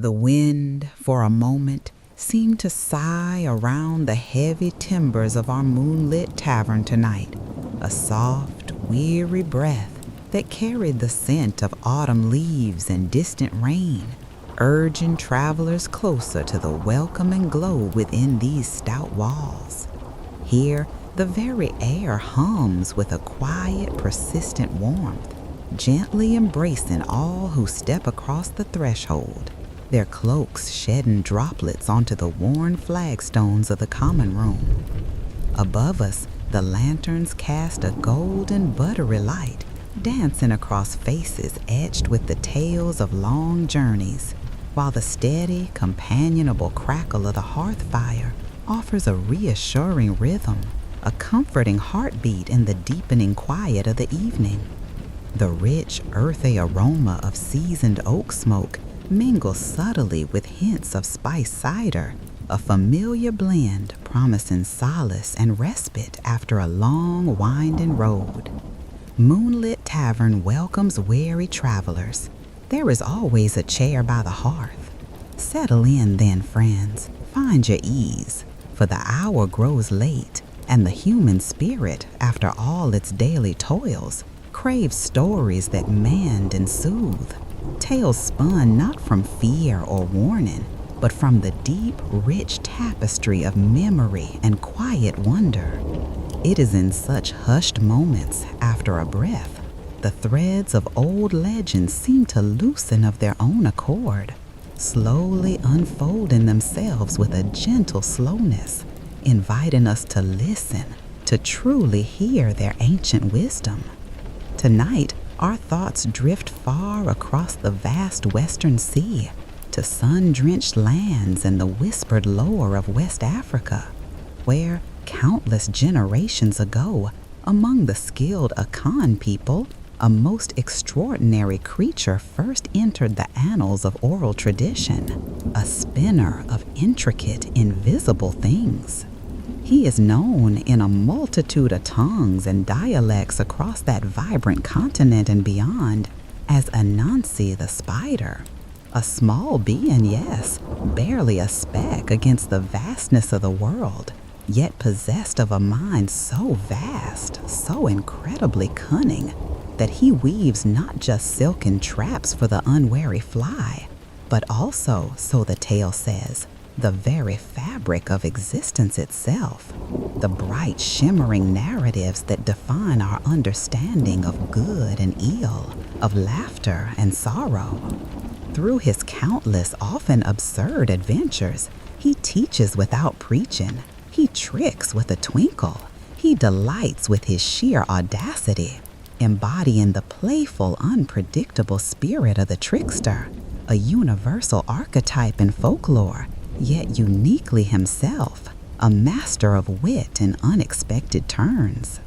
The wind, for a moment, seemed to sigh around the heavy timbers of our moonlit tavern tonight, a soft, weary breath that carried the scent of autumn leaves and distant rain, urging travelers closer to the welcoming glow within these stout walls. Here, the very air hums with a quiet, persistent warmth, gently embracing all who step across the threshold, their cloaks shedding droplets onto the worn flagstones of the common room. Above us, the lanterns cast a golden, buttery light, dancing across faces etched with the tales of long journeys, while the steady, companionable crackle of the hearth fire offers a reassuring rhythm, a comforting heartbeat in the deepening quiet of the evening. The rich, earthy aroma of seasoned oak smoke mingles subtly with hints of spiced cider, a familiar blend promising solace and respite after a long, winding road. Moonlit Tavern welcomes weary travelers. There is always a chair by the hearth. Settle in then, friends. Find your ease, for the hour grows late, and the human spirit, after all its daily toils, craves stories that mend and soothe. Tales spun not from fear or warning, but from the deep, rich tapestry of memory and quiet wonder. It is in such hushed moments, after a breath, the threads of old legends seem to loosen of their own accord, slowly unfolding themselves with a gentle slowness, inviting us to listen, to truly hear their ancient wisdom. Tonight, our thoughts drift far across the vast western sea, to sun-drenched lands and the whispered lore of West Africa, where, countless generations ago, among the skilled Akan people, a most extraordinary creature first entered the annals of oral tradition, a spinner of intricate, invisible things. He is known in a multitude of tongues and dialects across that vibrant continent and beyond as Anansi the Spider. A small being, yes, barely a speck against the vastness of the world, yet possessed of a mind so vast, so incredibly cunning, that he weaves not just silken traps for the unwary fly, but also, so the tale says, the very fabric of existence itself, the bright, shimmering narratives that define our understanding of good and ill, of laughter and sorrow. Through his countless, often absurd adventures, he teaches without preaching, he tricks with a twinkle, he delights with his sheer audacity, embodying the playful, unpredictable spirit of the trickster, a universal archetype in folklore, yet uniquely himself, a master of wit and unexpected turns.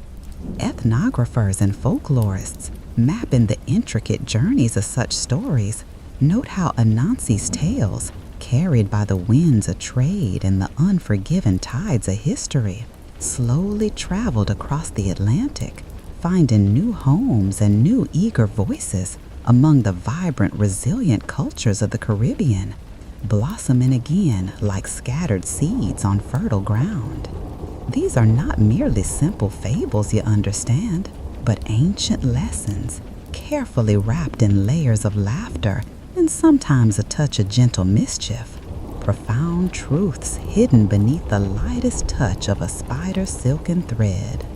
Ethnographers and folklorists, mapping the intricate journeys of such stories, note how Anansi's tales, carried by the winds of trade and the unforgiven tides of history, slowly traveled across the Atlantic, finding new homes and new eager voices among the vibrant, resilient cultures of the Caribbean, blossoming again like scattered seeds on fertile ground. These are not merely simple fables, you understand, but ancient lessons, carefully wrapped in layers of laughter and sometimes a touch of gentle mischief, profound truths hidden beneath the lightest touch of a spider's silken thread.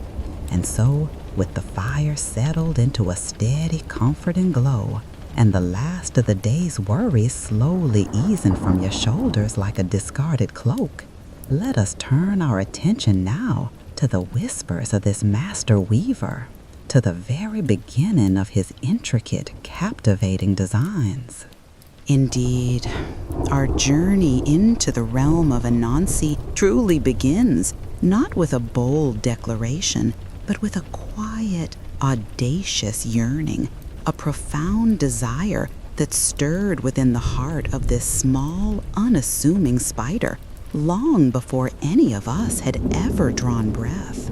And so, with the fire settled into a steady, comforting glow, and the last of the day's worries slowly easing from your shoulders like a discarded cloak, let us turn our attention now to the whispers of this master weaver, to the very beginning of his intricate, captivating designs. Indeed, our journey into the realm of Anansi truly begins not with a bold declaration, but with a quiet, audacious yearning, a profound desire that stirred within the heart of this small, unassuming spider long before any of us had ever drawn breath.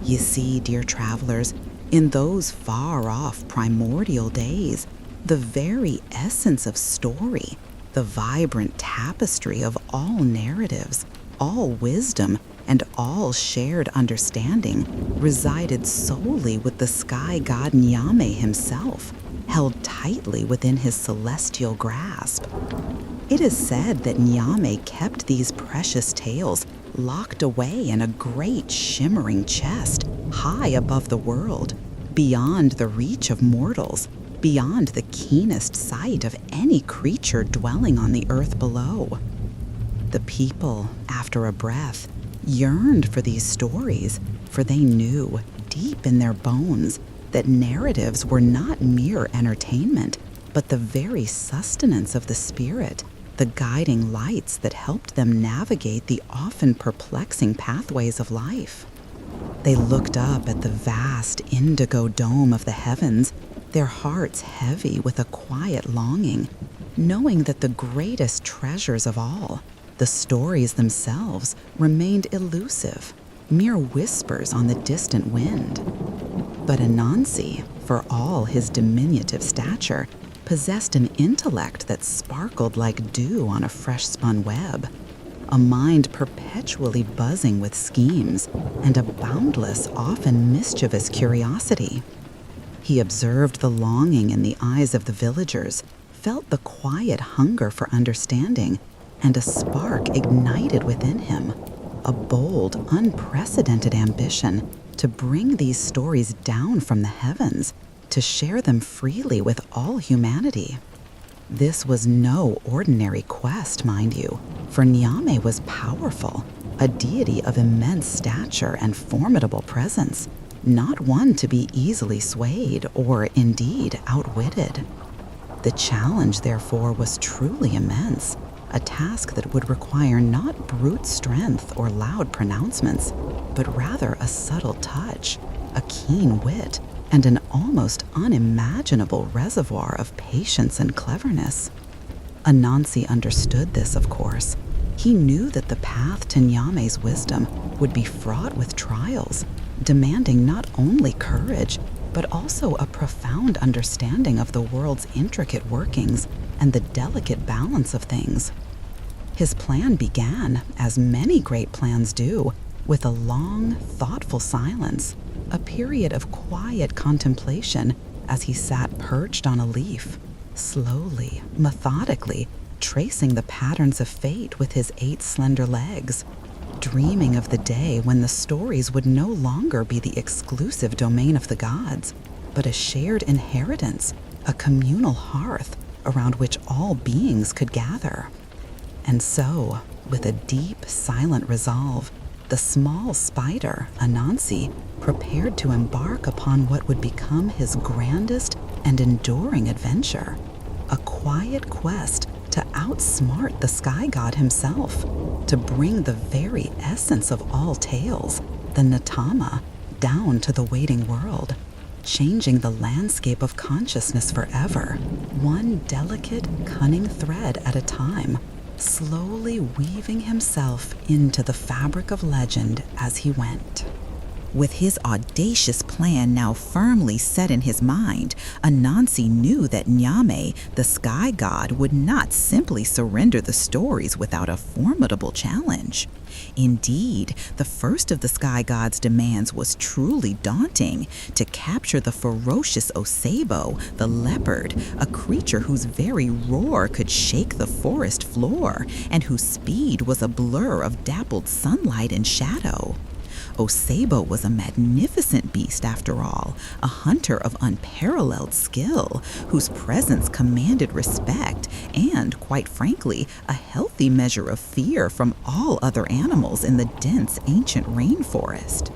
You see, dear travelers, in those far-off primordial days, the very essence of story, The vibrant tapestry of all narratives, all wisdom, and all shared understanding resided solely with the sky god Nyame himself, held tightly within his celestial grasp. It is said that Nyame kept these precious tales locked away in a great shimmering chest high above the world, beyond the reach of mortals, beyond the keenest sight of any creature dwelling on the earth below. The people, after a breath, yearned for these stories, for they knew, deep in their bones, that narratives were not mere entertainment, but the very sustenance of the spirit, the guiding lights that helped them navigate the often perplexing pathways of life. They looked up at the vast indigo dome of the heavens, their hearts heavy with a quiet longing, knowing that the greatest treasures of all, the stories themselves, remained elusive, mere whispers on the distant wind. But Anansi, for all his diminutive stature, possessed an intellect that sparkled like dew on a fresh-spun web, a mind perpetually buzzing with schemes, and a boundless, often mischievous curiosity. He observed the longing in the eyes of the villagers, felt the quiet hunger for understanding, and a spark ignited within him, a bold, unprecedented ambition to bring these stories down from the heavens, to share them freely with all humanity. This was no ordinary quest, mind you, for Nyame was powerful, a deity of immense stature and formidable presence, not one to be easily swayed or, indeed, outwitted. The challenge, therefore, was truly immense, a task that would require not brute strength or loud pronouncements, but rather a subtle touch, a keen wit, and an almost unimaginable reservoir of patience and cleverness. Anansi understood this, of course. He knew that the path to Nyame's wisdom would be fraught with trials, demanding not only courage, but also a profound understanding of the world's intricate workings and the delicate balance of things. His plan began, as many great plans do, with a long, thoughtful silence, a period of quiet contemplation as he sat perched on a leaf, slowly, methodically, tracing the patterns of fate with his 8 slender legs, dreaming of the day when the stories would no longer be the exclusive domain of the gods, but a shared inheritance, a communal hearth around which all beings could gather. And so, with a deep, silent resolve, the small spider, Anansi, prepared to embark upon what would become his grandest and enduring adventure, a quiet quest to outsmart the sky god himself, to bring the very essence of all tales, the Natama, down to the waiting world, changing the landscape of consciousness forever, one delicate, cunning thread at a time, slowly weaving himself into the fabric of legend as he went. With his audacious plan now firmly set in his mind, Anansi knew that Nyame, the sky god, would not simply surrender the stories without a formidable challenge. Indeed, the first of the sky god's demands was truly daunting: to capture the ferocious Osebo, the leopard, a creature whose very roar could shake the forest floor, and whose speed was a blur of dappled sunlight and shadow. Osebo was a magnificent beast after all, a hunter of unparalleled skill, whose presence commanded respect and, quite frankly, a healthy measure of fear from all other animals in the dense ancient rainforest.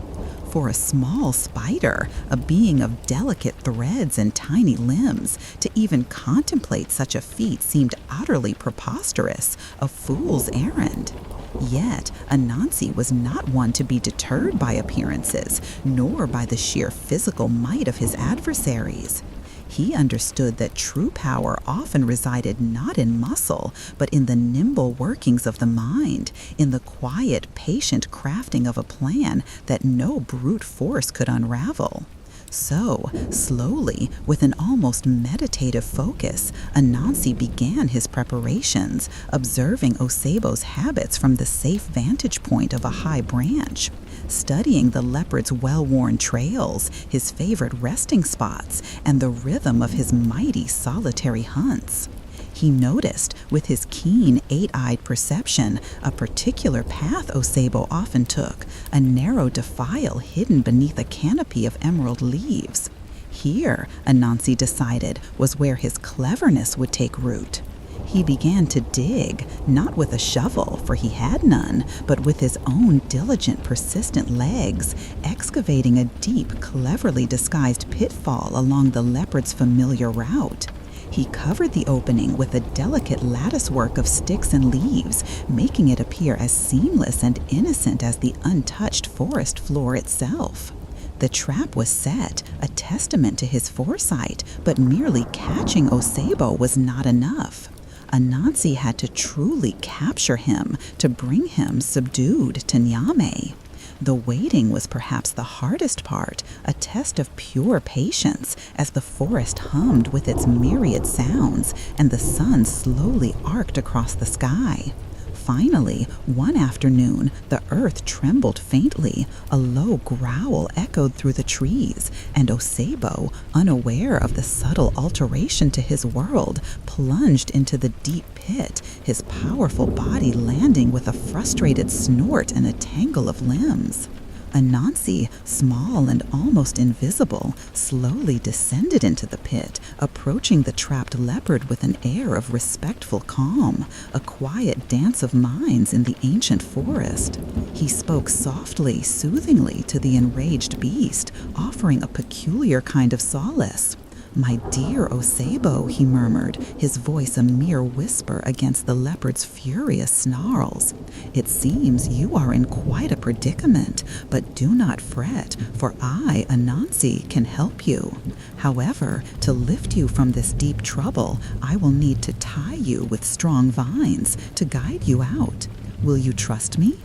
For a small spider, a being of delicate threads and tiny limbs, to even contemplate such a feat seemed utterly preposterous, a fool's errand. Yet, Anansi was not one to be deterred by appearances, nor by the sheer physical might of his adversaries. He understood that true power often resided not in muscle, but in the nimble workings of the mind, in the quiet, patient crafting of a plan that no brute force could unravel. So, slowly, with an almost meditative focus, Anansi began his preparations, observing Osebo's habits from the safe vantage point of a high branch, studying the leopard's well-worn trails, his favorite resting spots, and the rhythm of his mighty solitary hunts. He noticed, with his keen, eight-eyed perception, a particular path Osebo often took, a narrow defile hidden beneath a canopy of emerald leaves. Here, Anansi decided, was where his cleverness would take root. He began to dig, not with a shovel, for he had none, but with his own diligent, persistent legs, excavating a deep, cleverly disguised pitfall along the leopard's familiar route. He covered the opening with a delicate latticework of sticks and leaves, making it appear as seamless and innocent as the untouched forest floor itself. The trap was set, a testament to his foresight, but merely catching Osebo was not enough. Anansi had to truly capture him to bring him subdued to Nyame. The waiting was perhaps the hardest part, a test of pure patience as the forest hummed with its myriad sounds and the sun slowly arced across the sky. Finally, one afternoon, the earth trembled faintly, a low growl echoed through the trees, and Osebo, unaware of the subtle alteration to his world, plunged into the deep pit, his powerful body landing with a frustrated snort and a tangle of limbs. Anansi, small and almost invisible, slowly descended into the pit, approaching the trapped leopard with an air of respectful calm, a quiet dance of minds in the ancient forest. He spoke softly, soothingly to the enraged beast, offering a peculiar kind of solace. "My dear Osebo," he murmured, his voice a mere whisper against the leopard's furious snarls. "It seems you are in quite a predicament, but do not fret, for I, Anansi, can help you. However, to lift you from this deep trouble, I will need to tie you with strong vines to guide you out. Will you trust me?"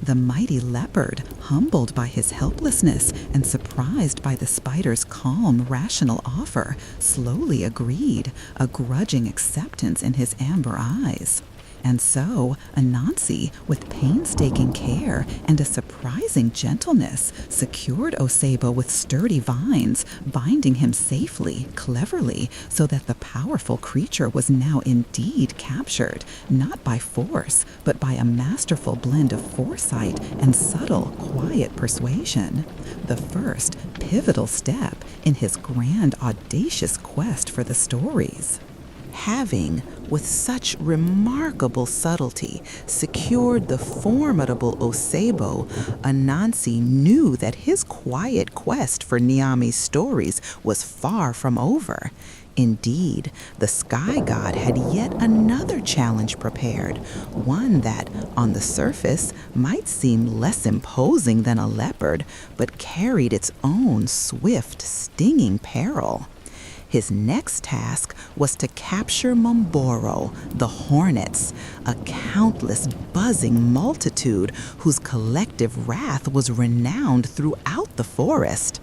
The mighty leopard, humbled by his helplessness and surprised by the spider's calm, rational offer, slowly agreed, a grudging acceptance in his amber eyes. And so, Anansi, with painstaking care and a surprising gentleness, secured Osebo with sturdy vines, binding him safely, cleverly, so that the powerful creature was now indeed captured, not by force, but by a masterful blend of foresight and subtle, quiet persuasion. The first, pivotal step in his grand, audacious quest for the stories. Having, with such remarkable subtlety, secured the formidable Osebo, Anansi knew that his quiet quest for Nyame's stories was far from over. Indeed, the sky god had yet another challenge prepared, one that, on the surface, might seem less imposing than a leopard, but carried its own swift, stinging peril. His next task was to capture Momboro, the hornets, a countless buzzing multitude whose collective wrath was renowned throughout the forest.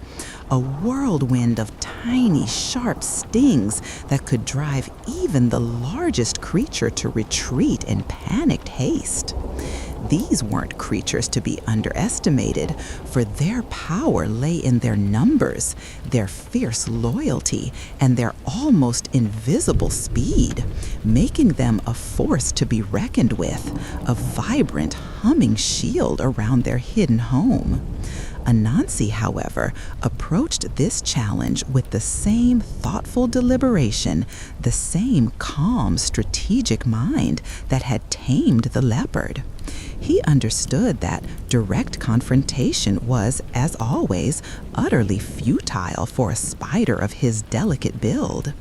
A whirlwind of tiny, sharp stings that could drive even the largest creature to retreat in panicked haste. These weren't creatures to be underestimated, for their power lay in their numbers, their fierce loyalty, and their almost invisible speed, making them a force to be reckoned with, a vibrant, humming shield around their hidden home. Anansi, however, approached this challenge with the same thoughtful deliberation, the same calm, strategic mind that had tamed the leopard. He understood that direct confrontation was, as always, utterly futile for a spider of his delicate build.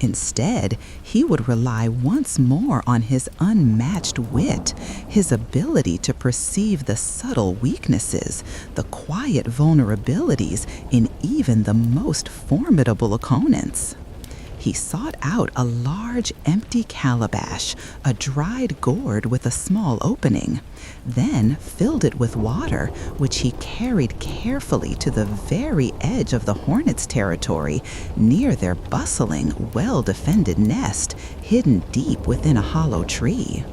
Instead, he would rely once more on his unmatched wit, his ability to perceive the subtle weaknesses, the quiet vulnerabilities in even the most formidable opponents. he sought out a large empty calabash, a dried gourd with a small opening, then filled it with water, which he carried carefully to the very edge of the hornets' territory, near their bustling, well-defended nest, hidden deep within a hollow tree.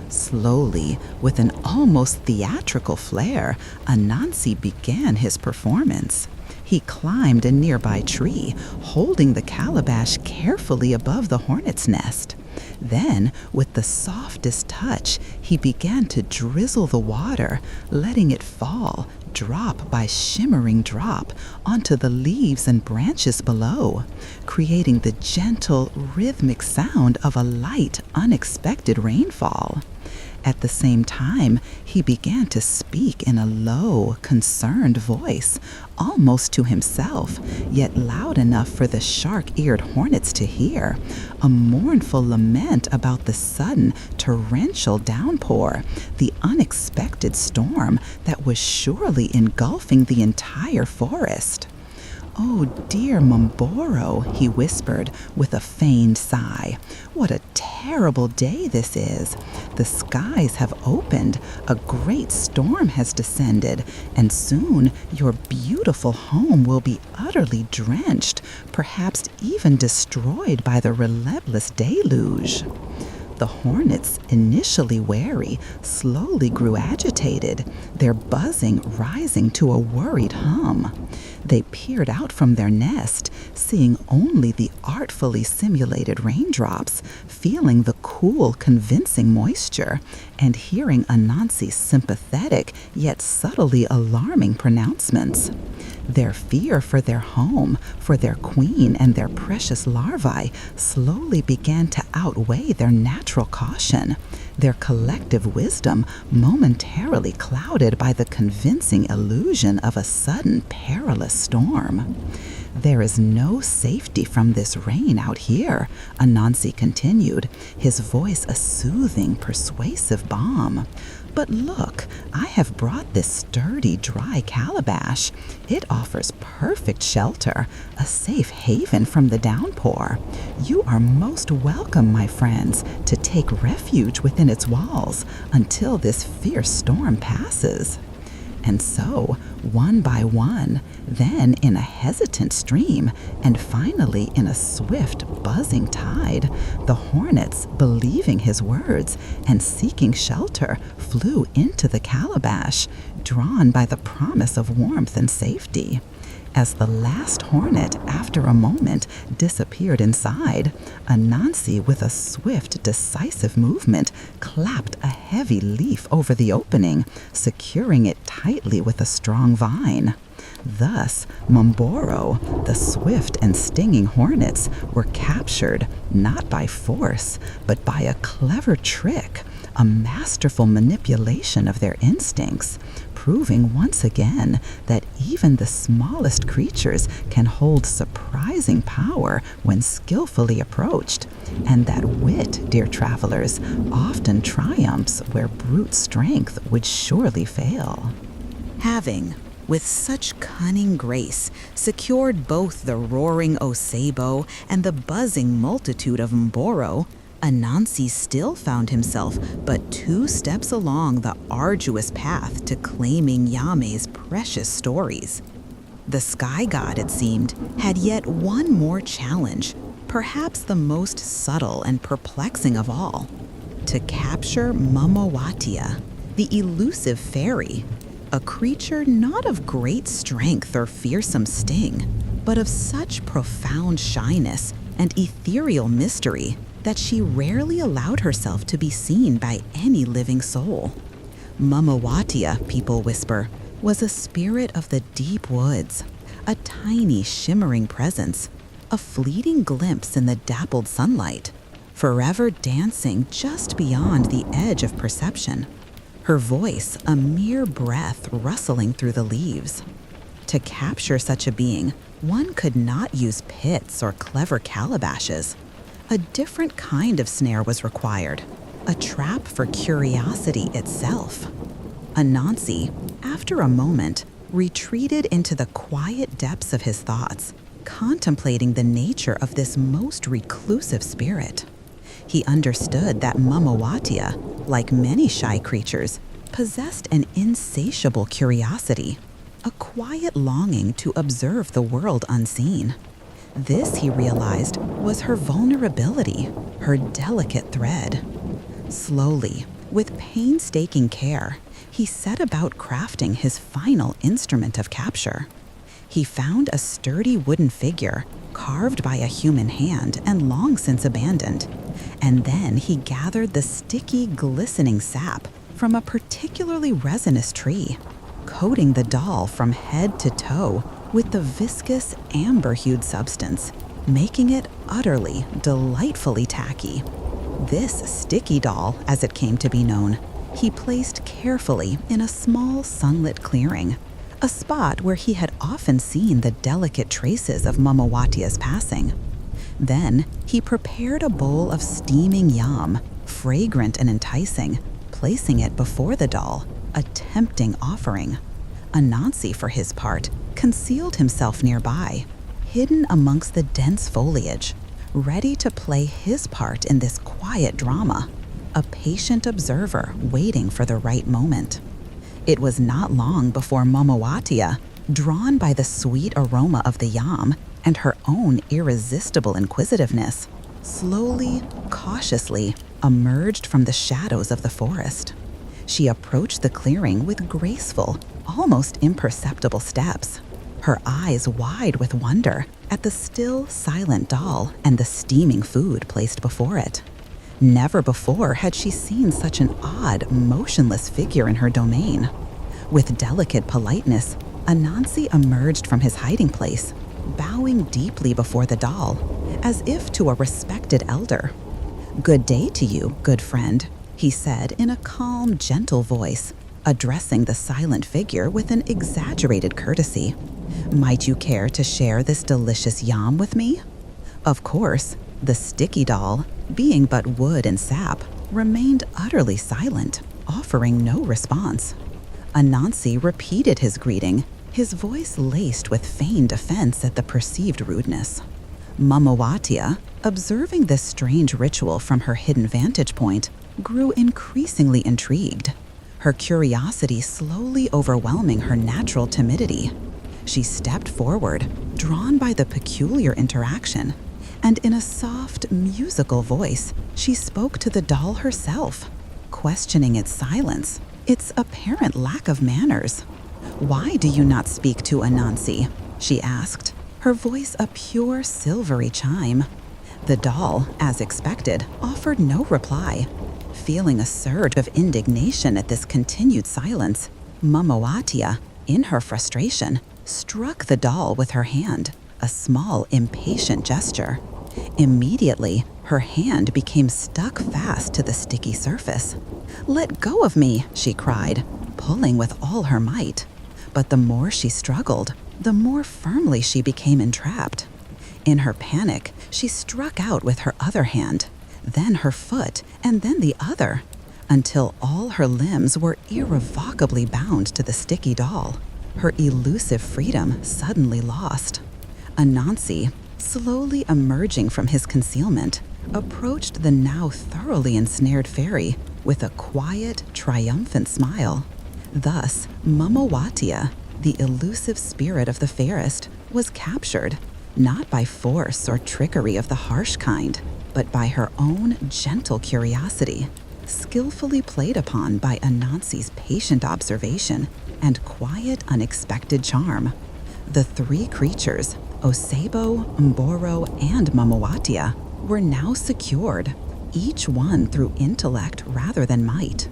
Slowly, with an almost theatrical flair, Anansi began his performance. He climbed a nearby tree, holding the calabash carefully above the hornet's nest. Then, with the softest touch, he began to drizzle the water, letting it fall, drop by shimmering drop, onto the leaves and branches below, creating the gentle, rhythmic sound of a light, unexpected rainfall. At the same time, he began to speak in a low, concerned voice, almost to himself, yet loud enough for the shark-eared hornets to hear, a mournful lament about the sudden, torrential downpour, the unexpected storm that was surely engulfing the entire forest. "Oh, dear Momboro," he whispered with a feigned sigh. "What a terrible day this is. The skies have opened, a great storm has descended, and soon your beautiful home will be utterly drenched, perhaps even destroyed by the relentless deluge." The hornets, initially wary, slowly grew agitated, their buzzing rising to a worried hum. They peered out from their nest, seeing only the artfully simulated raindrops, feeling the cool, convincing moisture, and hearing Anansi's sympathetic yet subtly alarming pronouncements. Their fear for their home, for their queen and their precious larvae, slowly began to outweigh their natural caution, their collective wisdom momentarily clouded by the convincing illusion of a sudden perilous storm. "There is no safety from this rain out here," Anansi continued, his voice a soothing, persuasive balm. "But look, I have brought this sturdy, dry calabash. It offers perfect shelter, a safe haven from the downpour. You are most welcome, my friends, to take refuge within its walls until this fierce storm passes." And so, one by one, then in a hesitant stream, and finally in a swift, buzzing tide, the hornets, believing his words and seeking shelter, flew into the calabash, drawn by the promise of warmth and safety. As the last hornet, after a moment, disappeared inside, Anansi, with a swift, decisive movement, clapped a heavy leaf over the opening, securing it tightly with a strong vine. Thus, Momboro, the swift and stinging hornets, were captured not by force, but by a clever trick, a masterful manipulation of their instincts, proving once again that even the smallest creatures can hold surprising power when skillfully approached, and that wit, dear travelers, often triumphs where brute strength would surely fail. Having, with such cunning grace, secured both the roaring Osebo and the buzzing multitude of Mboro, Anansi still found himself but 2 steps along the arduous path to claiming Yame's precious stories. The sky god, it seemed, had yet one more challenge, perhaps the most subtle and perplexing of all: to capture Mamawatia, the elusive fairy, a creature not of great strength or fearsome sting, but of such profound shyness and ethereal mystery that she rarely allowed herself to be seen by any living soul. Mamawatia, people whisper, was a spirit of the deep woods, a tiny shimmering presence, a fleeting glimpse in the dappled sunlight, forever dancing just beyond the edge of perception, her voice a mere breath rustling through the leaves. To capture such a being, one could not use pits or clever calabashes. A different kind of snare was required, a trap for curiosity itself. Anansi, after a moment, retreated into the quiet depths of his thoughts, contemplating the nature of this most reclusive spirit. He understood that Mamawatia, like many shy creatures, possessed an insatiable curiosity, a quiet longing to observe the world unseen. This, he realized, was her vulnerability, her delicate thread. Slowly, with painstaking care, he set about crafting his final instrument of capture. He found a sturdy wooden figure, carved by a human hand and long since abandoned, and then he gathered the sticky, glistening sap from a particularly resinous tree, coating the doll from head to toe with the viscous, amber-hued substance, making it utterly, delightfully tacky. This sticky doll, as it came to be known, he placed carefully in a small sunlit clearing, a spot where he had often seen the delicate traces of Mamawatia's passing. Then he prepared a bowl of steaming yam, fragrant and enticing, placing it before the doll, a tempting offering. Anansi, for his part, concealed himself nearby, hidden amongst the dense foliage, ready to play his part in this quiet drama, a patient observer waiting for the right moment. It was not long before Mamawatia, drawn by the sweet aroma of the yam and her own irresistible inquisitiveness, slowly, cautiously emerged from the shadows of the forest. She approached the clearing with graceful, almost imperceptible steps, her eyes wide with wonder at the still, silent doll and the steaming food placed before it. Never before had she seen such an odd, motionless figure in her domain. With delicate politeness, Anansi emerged from his hiding place, bowing deeply before the doll, as if to a respected elder. "Good day to you, good friend," he said in a calm, gentle voice, addressing the silent figure with an exaggerated courtesy. "Might you care to share this delicious yam with me?" Of course, the sticky doll, being but wood and sap, remained utterly silent, offering no response. Anansi repeated his greeting, his voice laced with feigned offense at the perceived rudeness. Mamawatia, observing this strange ritual from her hidden vantage point, grew increasingly intrigued, her curiosity slowly overwhelming her natural timidity. She stepped forward, drawn by the peculiar interaction, and in a soft, musical voice, she spoke to the doll herself, questioning its silence, its apparent lack of manners. "Why do you not speak to Anansi?" she asked, her voice a pure silvery chime. The doll, as expected, offered no reply. Feeling a surge of indignation at this continued silence, Mamawatia, in her frustration, struck the doll with her hand, a small, impatient gesture. Immediately, her hand became stuck fast to the sticky surface. "Let go of me," she cried, pulling with all her might. But the more she struggled, the more firmly she became entrapped. In her panic, she struck out with her other hand, then her foot, and then the other, until all her limbs were irrevocably bound to the sticky doll, her elusive freedom suddenly lost. Anansi, slowly emerging from his concealment, approached the now thoroughly ensnared fairy with a quiet, triumphant smile. Thus, Mamawatia, the elusive spirit of the fairest, was captured, not by force or trickery of the harsh kind, but by her own gentle curiosity, skillfully played upon by Anansi's patient observation and quiet, unexpected charm. The three creatures, Osebo, Mboro, and Mamawatia, were now secured, each one through intellect rather than might,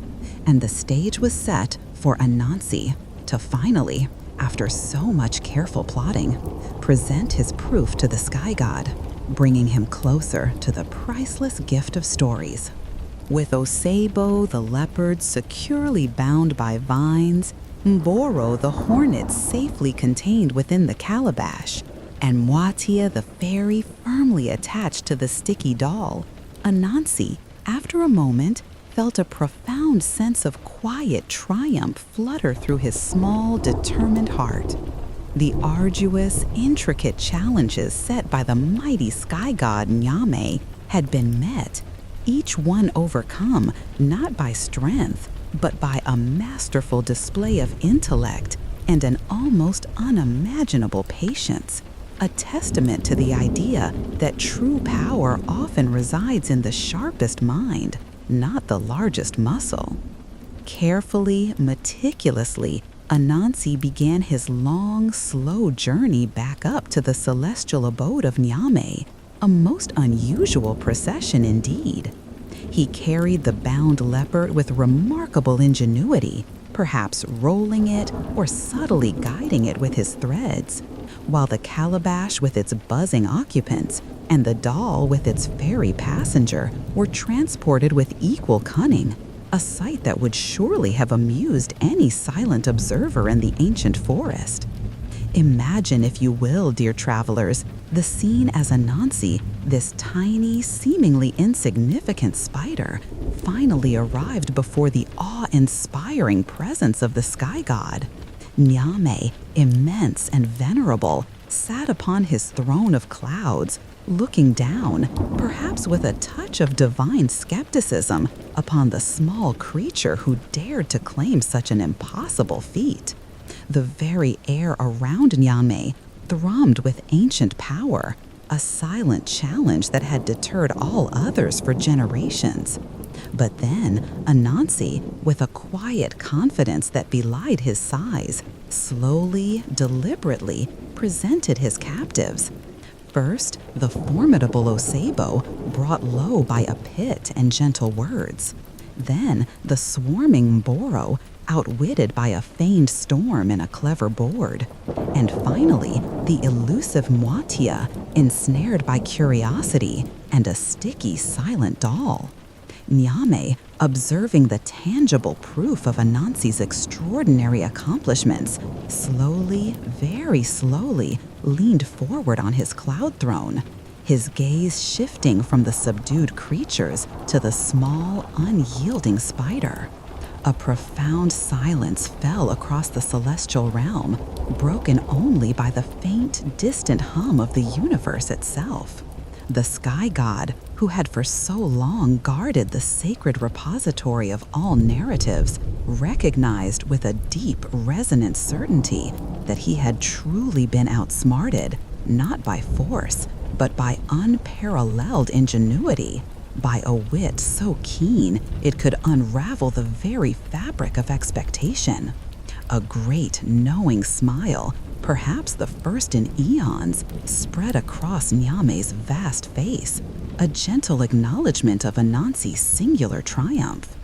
and the stage was set for Anansi to finally, after so much careful plotting, present his proof to the sky god, bringing him closer to the priceless gift of stories. With Osebo the leopard securely bound by vines, Mboro the hornet safely contained within the calabash, and Mwatia the fairy firmly attached to the sticky doll, Anansi, after a moment, felt a profound sense of quiet triumph flutter through his small, determined heart. The arduous, intricate challenges set by the mighty sky god Nyame had been met, each one overcome not by strength, but by a masterful display of intellect and an almost unimaginable patience, a testament to the idea that true power often resides in the sharpest mind, not the largest muscle. Carefully, meticulously, Anansi began his long, slow journey back up to the celestial abode of Nyame, a most unusual procession indeed. He carried the bound leopard with remarkable ingenuity, perhaps rolling it or subtly guiding it with his threads, while the calabash with its buzzing occupants and the doll with its fairy passenger were transported with equal cunning, a sight that would surely have amused any silent observer in the ancient forest. Imagine, if you will, dear travelers, the scene as Anansi, this tiny, seemingly insignificant spider, finally arrived before the awe-inspiring presence of the sky god. Nyame, immense and venerable, sat upon his throne of clouds, looking down, perhaps with a touch of divine skepticism, upon the small creature who dared to claim such an impossible feat. The very air around Nyame thrummed with ancient power, a silent challenge that had deterred all others for generations. But then Anansi, with a quiet confidence that belied his size, slowly, deliberately presented his captives. First, the formidable Osebo, brought low by a pit and gentle words. Then the swarming Mboro, outwitted by a feigned storm and a clever board. And finally, the elusive Mwatia, ensnared by curiosity and a sticky, silent doll. Nyame, observing the tangible proof of Anansi's extraordinary accomplishments, slowly, very slowly, leaned forward on his cloud throne, his gaze shifting from the subdued creatures to the small, unyielding spider. A profound silence fell across the celestial realm, broken only by the faint, distant hum of the universe itself. The sky god, who had for so long guarded the sacred repository of all narratives, recognized with a deep, resonant certainty that he had truly been outsmarted, not by force, but by unparalleled ingenuity, by a wit so keen it could unravel the very fabric of expectation. A great, knowing smile, perhaps the first in eons, spread across Nyame's vast face, a gentle acknowledgement of Anansi's singular triumph.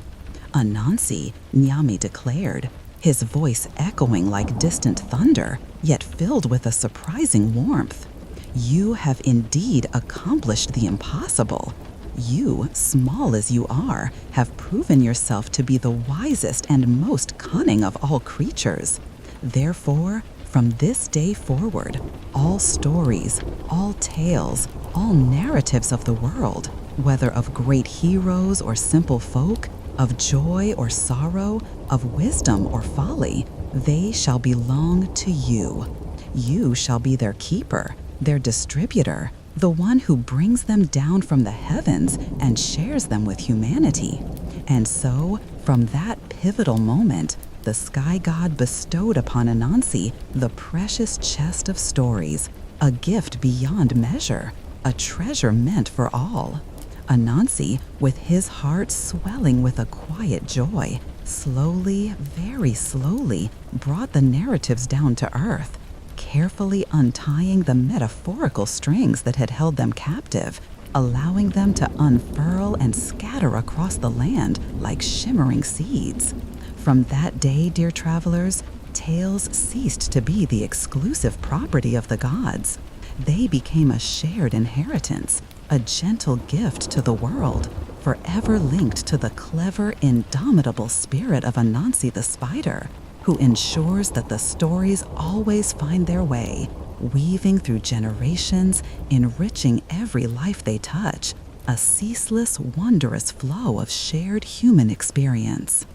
Anansi, Nyame declared, his voice echoing like distant thunder, yet filled with a surprising warmth. You have indeed accomplished the impossible. You, small as you are, have proven yourself to be the wisest and most cunning of all creatures. Therefore, from this day forward, all stories, all tales, all narratives of the world, whether of great heroes or simple folk, of joy or sorrow, of wisdom or folly, they shall belong to you. You shall be their keeper, their distributor, the one who brings them down from the heavens and shares them with humanity. And so, from that pivotal moment, the sky god bestowed upon Anansi the precious chest of stories, a gift beyond measure, a treasure meant for all. Anansi, with his heart swelling with a quiet joy, slowly, very slowly, brought the narratives down to earth, carefully untying the metaphorical strings that had held them captive, allowing them to unfurl and scatter across the land like shimmering seeds. From that day, dear travelers, tales ceased to be the exclusive property of the gods. They became a shared inheritance, a gentle gift to the world, forever linked to the clever, indomitable spirit of Anansi the Spider, who ensures that the stories always find their way, weaving through generations, enriching every life they touch, a ceaseless, wondrous flow of shared human experience.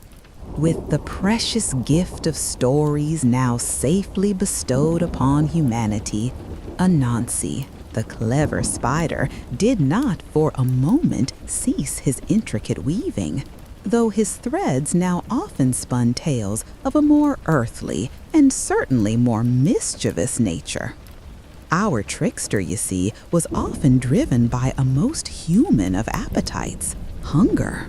With the precious gift of stories now safely bestowed upon humanity, Anansi, the clever spider, did not for a moment cease his intricate weaving, though his threads now often spun tales of a more earthly and certainly more mischievous nature. Our trickster, you see, was often driven by a most human of appetites, hunger.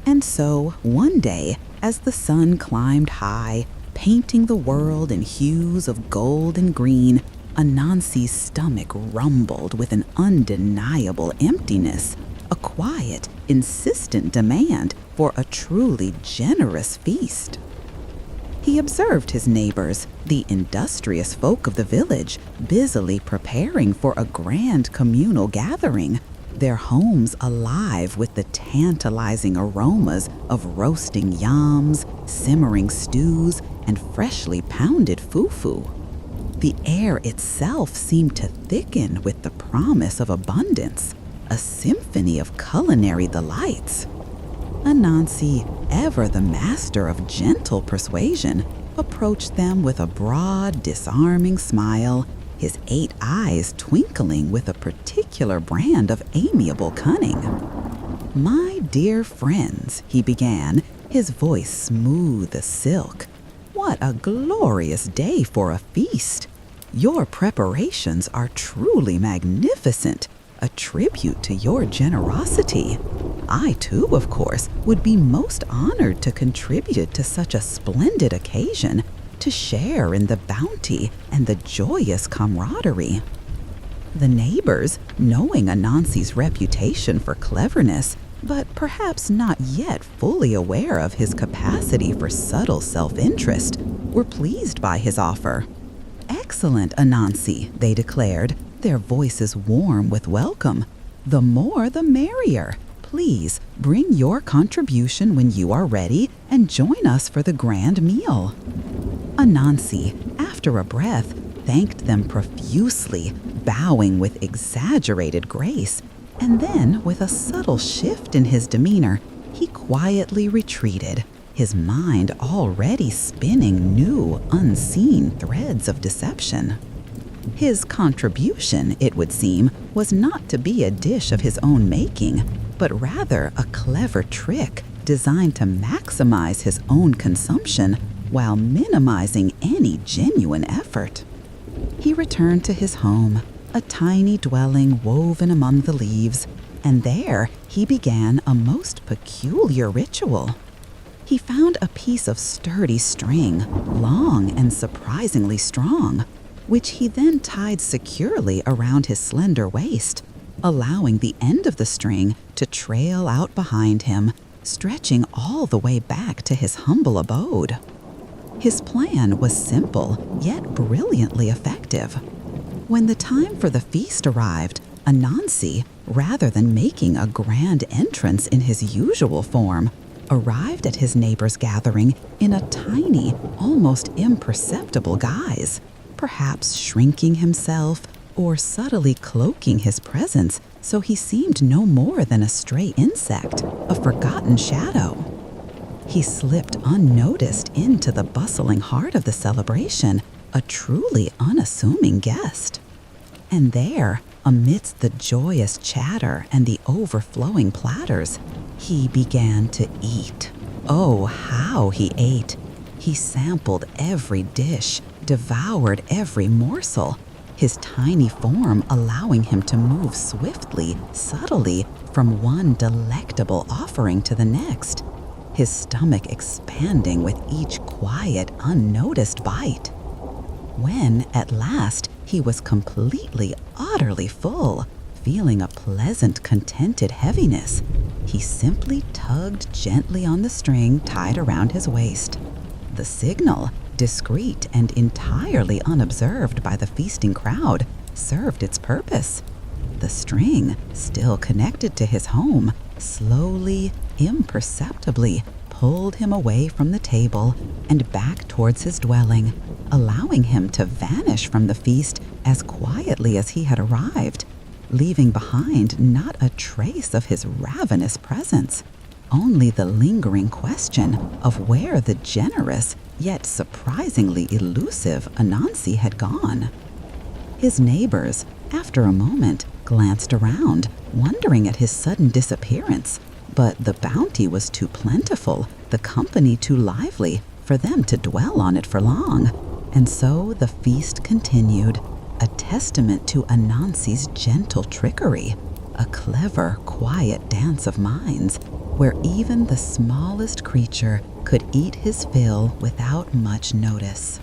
And so, one day, as the sun climbed high, painting the world in hues of gold and green, Anansi's stomach rumbled with an undeniable emptiness, a quiet, insistent demand for a truly generous feast. He observed his neighbors, the industrious folk of the village, busily preparing for a grand communal gathering, their homes alive with the tantalizing aromas of roasting yams, simmering stews, and freshly pounded fufu. The air itself seemed to thicken with the promise of abundance, a symphony of culinary delights. Anansi, ever the master of gentle persuasion, approached them with a broad, disarming smile, his 8 eyes twinkling with a particular brand of amiable cunning. "My dear friends," he began, his voice smooth as silk, "what a glorious day for a feast! Your preparations are truly magnificent, a tribute to your generosity. I, too, of course, would be most honored to contribute to such a splendid occasion, to share in the bounty and the joyous camaraderie." The neighbors, knowing Anansi's reputation for cleverness, but perhaps not yet fully aware of his capacity for subtle self-interest, were pleased by his offer. "Excellent, Anansi," they declared, their voices warm with welcome. "The more the merrier. Please bring your contribution when you are ready and join us for the grand meal." Anansi, after a breath, thanked them profusely, bowing with exaggerated grace, and then, with a subtle shift in his demeanor, he quietly retreated, his mind already spinning new, unseen threads of deception. His contribution, it would seem, was not to be a dish of his own making, but rather a clever trick designed to maximize his own consumption while minimizing any genuine effort. He returned to his home, a tiny dwelling woven among the leaves, and there he began a most peculiar ritual. He found a piece of sturdy string, long and surprisingly strong, which he then tied securely around his slender waist, allowing the end of the string to trail out behind him, stretching all the way back to his humble abode. His plan was simple, yet brilliantly effective. When the time for the feast arrived, Anansi, rather than making a grand entrance in his usual form, arrived at his neighbor's gathering in a tiny, almost imperceptible guise, perhaps shrinking himself or subtly cloaking his presence so he seemed no more than a stray insect, a forgotten shadow. He slipped unnoticed into the bustling heart of the celebration, a truly unassuming guest. And there, amidst the joyous chatter and the overflowing platters, he began to eat. Oh, how he ate! He sampled every dish, devoured every morsel, his tiny form allowing him to move swiftly, subtly, from one delectable offering to the next, his stomach expanding with each quiet, unnoticed bite. When, at last, he was completely, utterly full, feeling a pleasant, contented heaviness, he simply tugged gently on the string tied around his waist. The signal, discreet and entirely unobserved by the feasting crowd, served its purpose. The string, still connected to his home, slowly, imperceptibly pulled him away from the table and back towards his dwelling, allowing him to vanish from the feast as quietly as he had arrived, leaving behind not a trace of his ravenous presence, only the lingering question of where the generous yet surprisingly elusive Anansi had gone. His neighbors, after a moment, glanced around, wondering at his sudden disappearance, but the bounty was too plentiful, the company too lively, for them to dwell on it for long. And so the feast continued, a testament to Anansi's gentle trickery, a clever, quiet dance of minds, where even the smallest creature could eat his fill without much notice.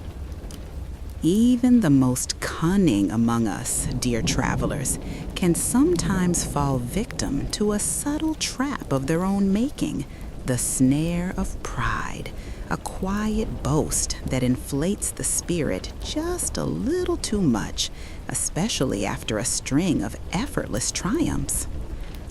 Even the most cunning among us, dear travelers, can sometimes fall victim to a subtle trap of their own making, the snare of pride, a quiet boast that inflates the spirit just a little too much, especially after a string of effortless triumphs.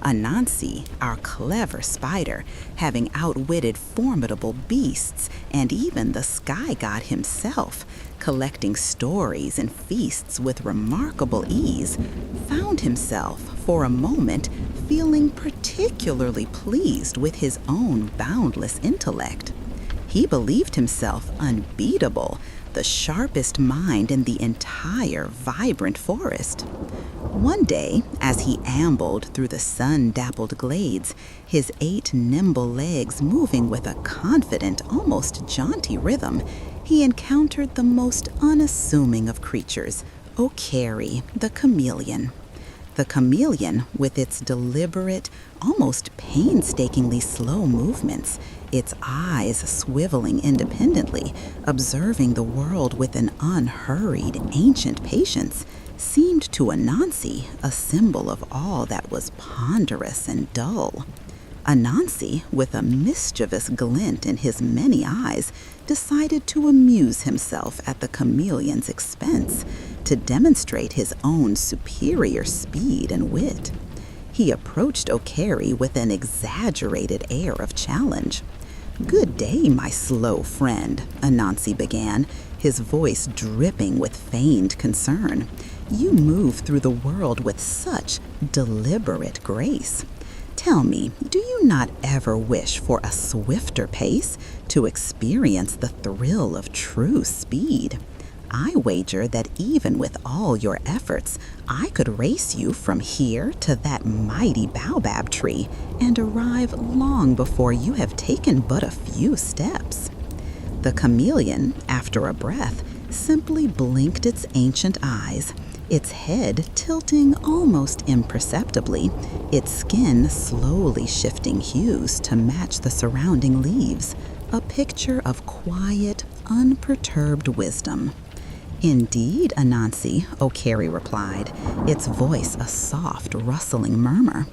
Anansi, our clever spider, having outwitted formidable beasts and even the sky god himself, collecting stories and feasts with remarkable ease, found himself, for a moment, feeling particularly pleased with his own boundless intellect. He believed himself unbeatable, the sharpest mind in the entire vibrant forest. One day, as he ambled through the sun-dappled glades, his 8 nimble legs moving with a confident, almost jaunty rhythm, he encountered the most unassuming of creatures, Okari, the chameleon. The chameleon, with its deliberate, almost painstakingly slow movements, its eyes swiveling independently, observing the world with an unhurried, ancient patience, seemed to Anansi a symbol of all that was ponderous and dull. Anansi, with a mischievous glint in his many eyes, decided to amuse himself at the chameleon's expense, to demonstrate his own superior speed and wit. He approached Okari with an exaggerated air of challenge. "Good day, my slow friend," Anansi began, his voice dripping with feigned concern. "You move through the world with such deliberate grace. Tell me, do you not ever wish for a swifter pace, to experience the thrill of true speed? I wager that even with all your efforts, I could race you from here to that mighty baobab tree and arrive long before you have taken but a few steps." The chameleon, after a breath, simply blinked its ancient eyes, its head tilting almost imperceptibly, its skin slowly shifting hues to match the surrounding leaves, a picture of quiet, unperturbed wisdom. "Indeed, Anansi," Okari replied, its voice a soft, rustling murmur.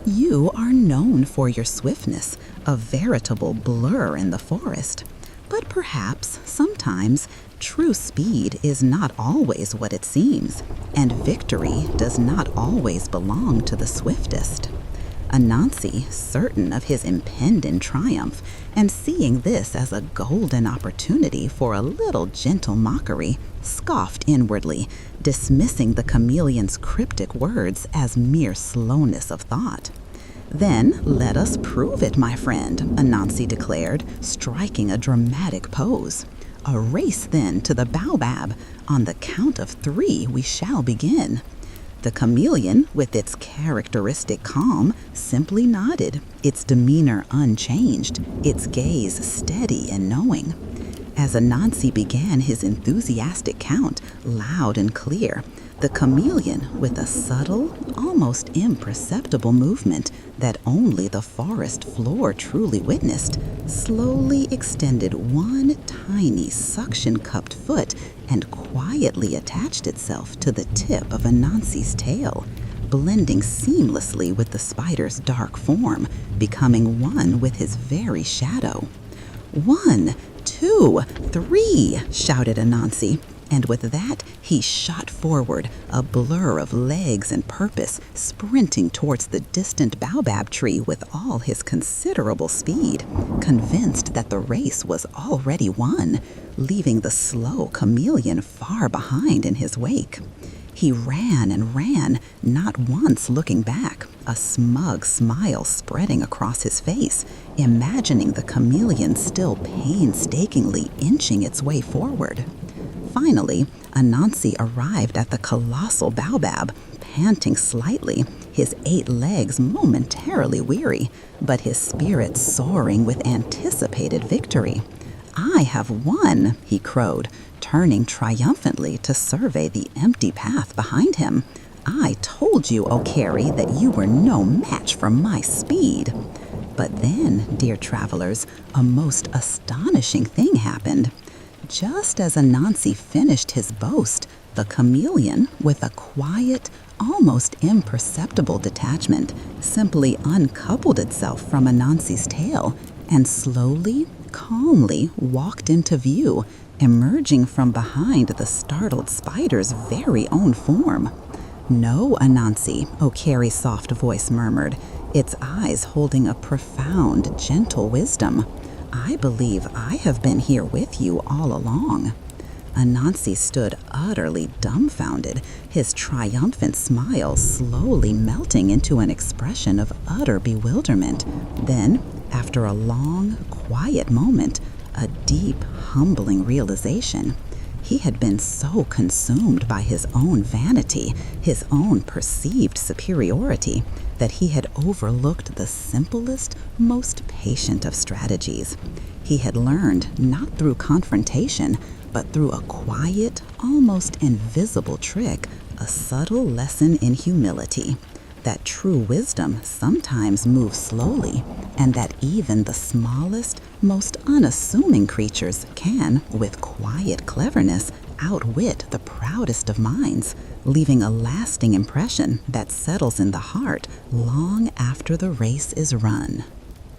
"You are known for your swiftness, a veritable blur in the forest. But perhaps, sometimes, true speed is not always what it seems, and victory does not always belong to the swiftest." Anansi, certain of his impending triumph, and seeing this as a golden opportunity for a little gentle mockery, scoffed inwardly, dismissing the chameleon's cryptic words as mere slowness of thought. "Then let us prove it, my friend," Anansi declared, striking a dramatic pose. "A race, then, to the baobab. On the count of 3 we shall begin." The chameleon, with its characteristic calm, simply nodded, its demeanor unchanged, its gaze steady and knowing. As Anansi began his enthusiastic count, loud and clear, the chameleon, with a subtle, almost imperceptible movement that only the forest floor truly witnessed, slowly extended one tiny suction-cupped foot and quietly attached itself to the tip of Anansi's tail, blending seamlessly with the spider's dark form, becoming one with his very shadow. "1, 2, 3, shouted Anansi, and with that he shot forward, a blur of legs and purpose, sprinting towards the distant baobab tree with all his considerable speed, convinced that the race was already won, leaving the slow chameleon far behind in his wake. He ran and ran, not once looking back, a smug smile spreading across his face, imagining the chameleon still painstakingly inching its way forward. Finally, Anansi arrived at the colossal baobab, panting slightly, his 8 legs momentarily weary, but his spirit soaring with anticipated victory. "I have won," he crowed, turning triumphantly to survey the empty path behind him. "I told you, O'Carey, that you were no match for my speed." But then, dear travelers, a most astonishing thing happened. Just as Anansi finished his boast, the chameleon, with a quiet, almost imperceptible detachment, simply uncoupled itself from Anansi's tail and slowly, calmly walked into view, emerging from behind the startled spider's very own form. "No, Anansi," O'Carey's soft voice murmured, its eyes holding a profound, gentle wisdom. "I believe I have been here with you all along." Anansi stood utterly dumbfounded, his triumphant smile slowly melting into an expression of utter bewilderment. Then, after a long, quiet moment, a deep, humbling realization. He had been so consumed by his own vanity, his own perceived superiority, that he had overlooked the simplest, most patient of strategies. He had learned, not through confrontation, but through a quiet, almost invisible trick, a subtle lesson in humility. That true wisdom sometimes moves slowly, and that even the smallest, most unassuming creatures can, with quiet cleverness, outwit the proudest of minds, leaving a lasting impression that settles in the heart long after the race is run.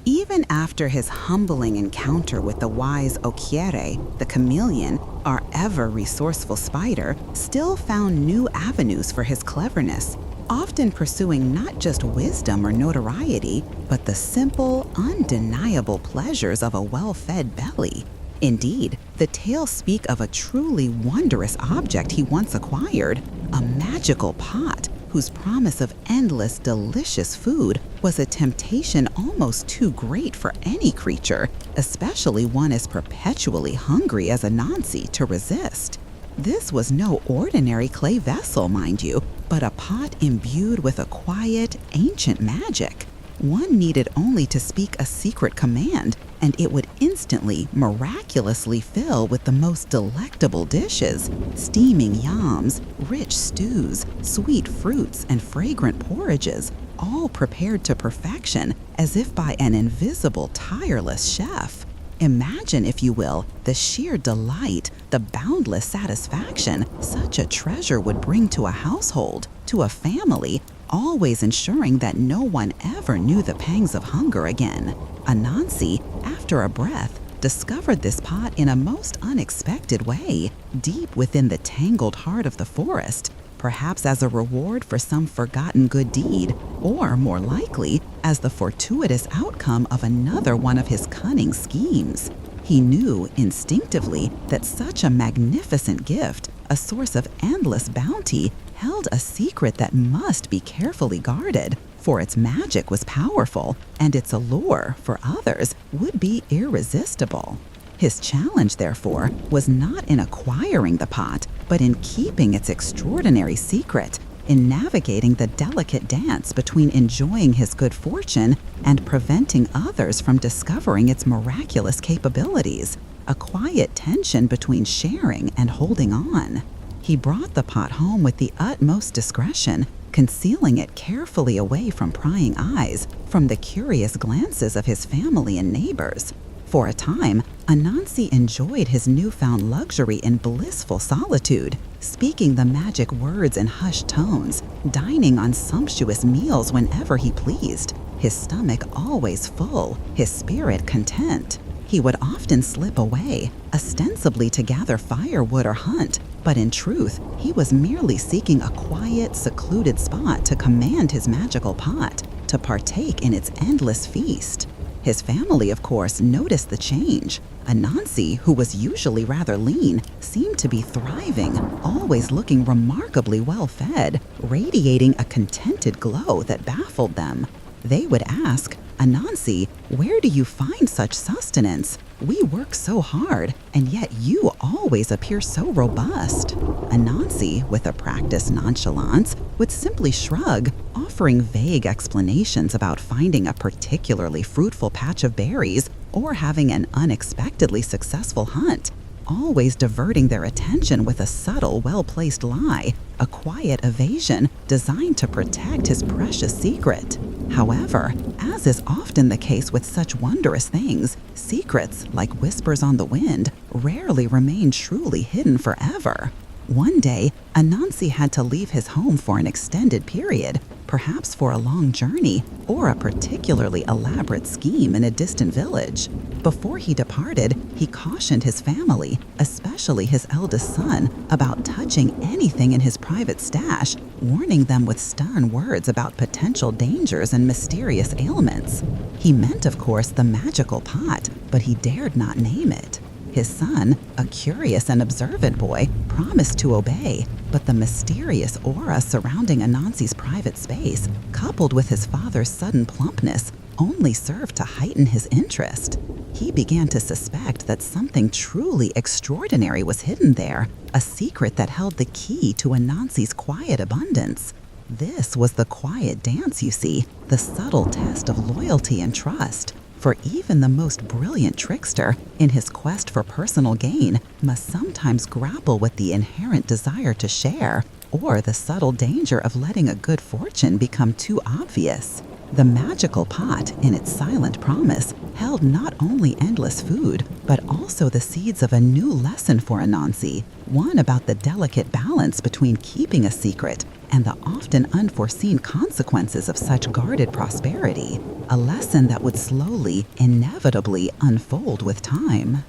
Even after his humbling encounter with the wise O'Carey, the chameleon, our ever-resourceful spider, still found new avenues for his cleverness, often pursuing not just wisdom or notoriety, but the simple, undeniable pleasures of a well-fed belly. Indeed, the tales speak of a truly wondrous object he once acquired, a magical pot whose promise of endless, delicious food was a temptation almost too great for any creature, especially one as perpetually hungry as Anansi, to resist. This was no ordinary clay vessel, mind you, but a pot imbued with a quiet, ancient magic. One needed only to speak a secret command, and it would instantly, miraculously fill with the most delectable dishes, steaming yams, rich stews, sweet fruits, and fragrant porridges, all prepared to perfection as if by an invisible, tireless chef. Imagine, if you will, the sheer delight, the boundless satisfaction such a treasure would bring to a household, to a family, always ensuring that no one ever knew the pangs of hunger again. Anansi, after a breath, discovered this pot in a most unexpected way, deep within the tangled heart of the forest, perhaps as a reward for some forgotten good deed, or more likely, as the fortuitous outcome of another one of his cunning schemes. He knew instinctively that such a magnificent gift, a source of endless bounty, held a secret that must be carefully guarded, for its magic was powerful, and its allure, for others, would be irresistible. His challenge, therefore, was not in acquiring the pot, but in keeping its extraordinary secret, in navigating the delicate dance between enjoying his good fortune and preventing others from discovering its miraculous capabilities, a quiet tension between sharing and holding on. He brought the pot home with the utmost discretion, concealing it carefully away from prying eyes, from the curious glances of his family and neighbors. For a time, Anansi enjoyed his newfound luxury in blissful solitude, speaking the magic words in hushed tones, dining on sumptuous meals whenever he pleased, his stomach always full, his spirit content. He would often slip away, ostensibly to gather firewood or hunt, but in truth, he was merely seeking a quiet, secluded spot to command his magical pot, to partake in its endless feast. His family, of course, noticed the change. Anansi, who was usually rather lean, seemed to be thriving, always looking remarkably well-fed, radiating a contented glow that baffled them. They would ask, "Anansi, where do you find such sustenance? We work so hard, and yet you always appear so robust." Anansi, with a practiced nonchalance, would simply shrug, offering vague explanations about finding a particularly fruitful patch of berries or having an unexpectedly successful hunt, always diverting their attention with a subtle, well-placed lie, a quiet evasion designed to protect his precious secret. However, as is often the case with such wondrous things, secrets, like whispers on the wind, rarely remain truly hidden forever. One day, Anansi had to leave his home for an extended period, perhaps for a long journey or a particularly elaborate scheme in a distant village. Before he departed, he cautioned his family, especially his eldest son, about touching anything in his private stash, warning them with stern words about potential dangers and mysterious ailments. He meant, of course, the magical pot, but he dared not name it. His son, a curious and observant boy, promised to obey, but the mysterious aura surrounding Anansi's private space, coupled with his father's sudden plumpness, only served to heighten his interest. He began to suspect that something truly extraordinary was hidden there, a secret that held the key to Anansi's quiet abundance. This was the quiet dance, you see, the subtle test of loyalty and trust. For even the most brilliant trickster, in his quest for personal gain, must sometimes grapple with the inherent desire to share, or the subtle danger of letting a good fortune become too obvious. The magical pot, in its silent promise, held not only endless food, but also the seeds of a new lesson for Anansi, one about the delicate balance between keeping a secret and the often unforeseen consequences of such guarded prosperity, a lesson that would slowly, inevitably unfold with time.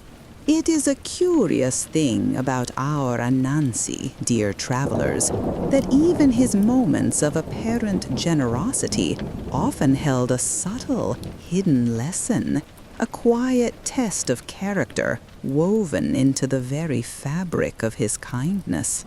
It is a curious thing about our Anansi, dear travelers, that even his moments of apparent generosity often held a subtle, hidden lesson, a quiet test of character woven into the very fabric of his kindness.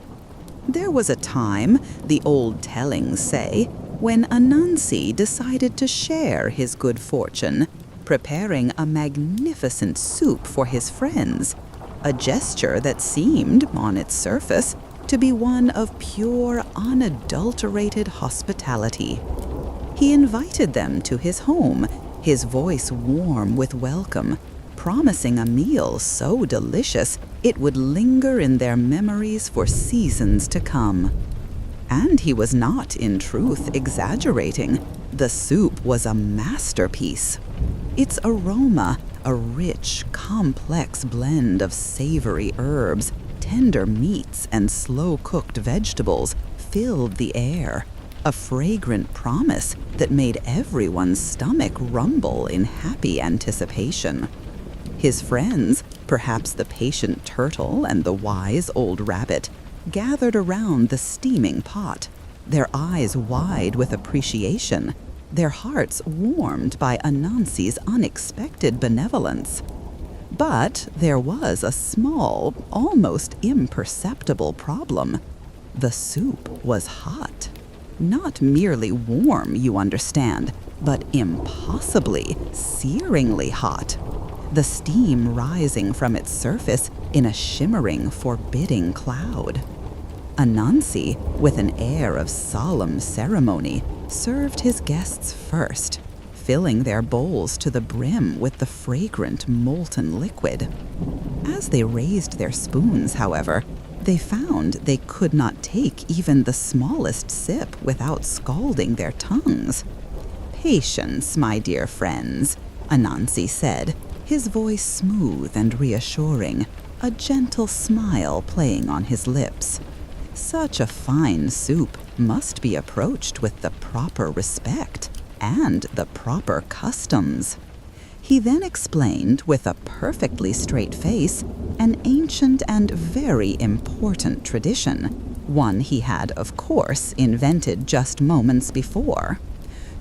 There was a time, the old tellings say, when Anansi decided to share his good fortune, preparing a magnificent soup for his friends, a gesture that seemed, on its surface, to be one of pure, unadulterated hospitality. He invited them to his home, his voice warm with welcome, promising a meal so delicious it would linger in their memories for seasons to come. And he was not, in truth, exaggerating. The soup was a masterpiece. Its aroma, a rich, complex blend of savory herbs, tender meats, and slow-cooked vegetables, filled the air, a fragrant promise that made everyone's stomach rumble in happy anticipation. His friends, perhaps the patient turtle and the wise old rabbit, gathered around the steaming pot, their eyes wide with appreciation, their hearts warmed by Anansi's unexpected benevolence. But there was a small, almost imperceptible problem. The soup was hot. Not merely warm, you understand, but impossibly, searingly hot. The steam rising from its surface in a shimmering, forbidding cloud. Anansi, with an air of solemn ceremony, served his guests first, filling their bowls to the brim with the fragrant molten liquid. As they raised their spoons, however, they found they could not take even the smallest sip without scalding their tongues. "Patience, my dear friends," Anansi said, his voice smooth and reassuring, a gentle smile playing on his lips. Such a fine soup must be approached with the proper respect and the proper customs. He then explained, with a perfectly straight face, an ancient and very important tradition, one he had, of course, invented just moments before.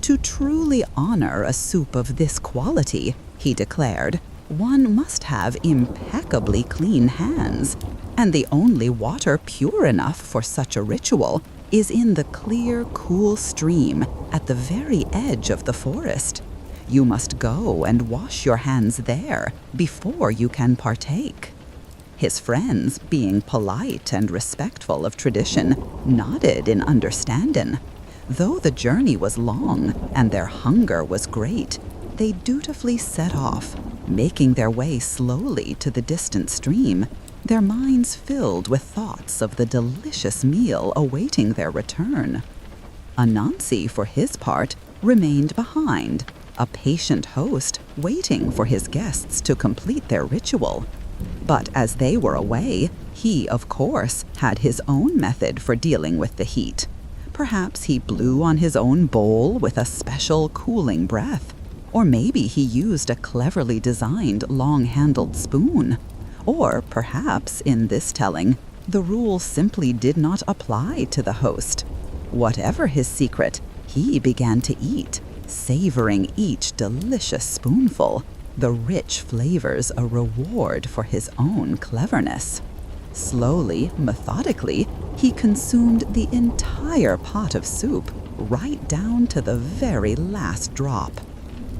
To truly honor a soup of this quality, he declared, one must have impeccably clean hands, and the only water pure enough for such a ritual is in the clear, cool stream at the very edge of the forest. You must go and wash your hands there before you can partake. His friends, being polite and respectful of tradition, nodded in understanding. Though the journey was long and their hunger was great, they dutifully set off, making their way slowly to the distant stream, their minds filled with thoughts of the delicious meal awaiting their return. Anansi, for his part, remained behind, a patient host waiting for his guests to complete their ritual. But as they were away, he, of course, had his own method for dealing with the heat. Perhaps he blew on his own bowl with a special cooling breath. Or maybe he used a cleverly designed long-handled spoon. Or perhaps, in this telling, the rule simply did not apply to the host. Whatever his secret, he began to eat, savoring each delicious spoonful, the rich flavors a reward for his own cleverness. Slowly, methodically, he consumed the entire pot of soup, right down to the very last drop.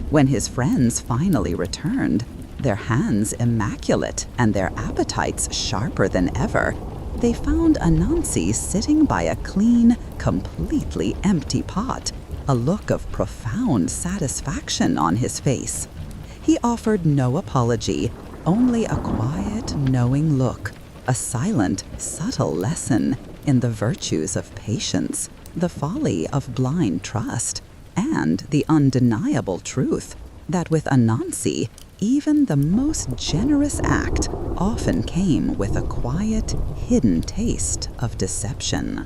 When his friends finally returned, their hands immaculate and their appetites sharper than ever, they found Anansi sitting by a clean, completely empty pot, a look of profound satisfaction on his face. He offered no apology, only a quiet, knowing look, a silent, subtle lesson in the virtues of patience, the folly of blind trust, and the undeniable truth that with Anansi, even the most generous act often came with a quiet, hidden taste of deception.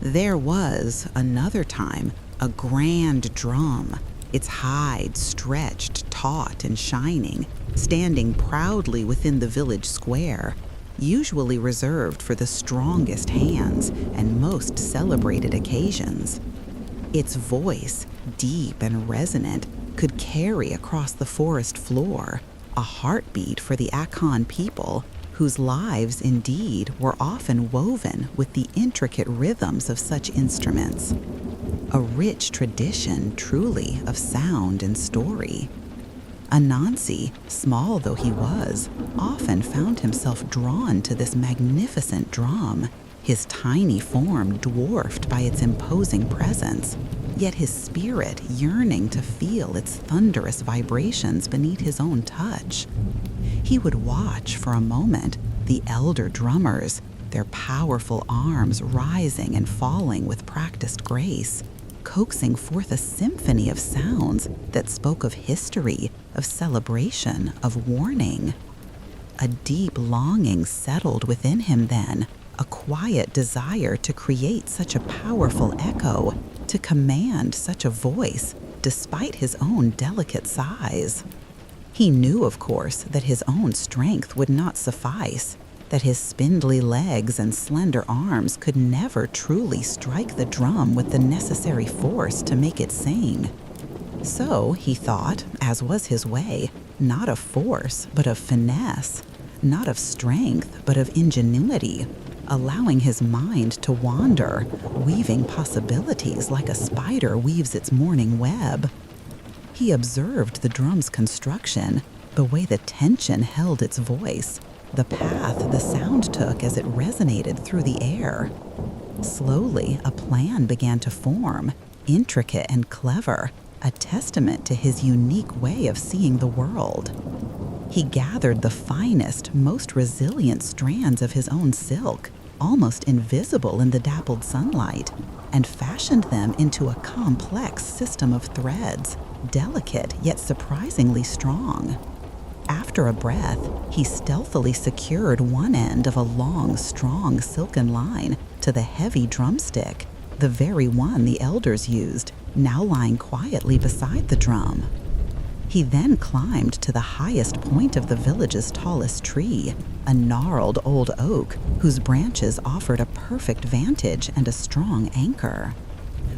There was, another time, a grand drum, its hide stretched, taut, and shining, standing proudly within the village square, usually reserved for the strongest hands and most celebrated occasions. Its voice, deep and resonant, could carry across the forest floor, a heartbeat for the Akan people, whose lives indeed were often woven with the intricate rhythms of such instruments. A rich tradition, truly, of sound and story. Anansi, small though he was, often found himself drawn to this magnificent drum, his tiny form dwarfed by its imposing presence, yet his spirit yearning to feel its thunderous vibrations beneath his own touch. He would watch for a moment the elder drummers, their powerful arms rising and falling with practiced grace, coaxing forth a symphony of sounds that spoke of history, of celebration, of warning. A deep longing settled within him then, a quiet desire to create such a powerful echo, to command such a voice, despite his own delicate size. He knew, of course, that his own strength would not suffice, that his spindly legs and slender arms could never truly strike the drum with the necessary force to make it sing. So, he thought, as was his way, not of force, but of finesse, not of strength, but of ingenuity, allowing his mind to wander, weaving possibilities like a spider weaves its morning web. He observed the drum's construction, the way the tension held its voice, the path the sound took as it resonated through the air. Slowly, a plan began to form, intricate and clever, a testament to his unique way of seeing the world. He gathered the finest, most resilient strands of his own silk, almost invisible in the dappled sunlight, and fashioned them into a complex system of threads, delicate yet surprisingly strong. After a breath, he stealthily secured one end of a long, strong silken line to the heavy drumstick, the very one the elders used, now lying quietly beside the drum. He then climbed to the highest point of the village's tallest tree, a gnarled old oak whose branches offered a perfect vantage and a strong anchor.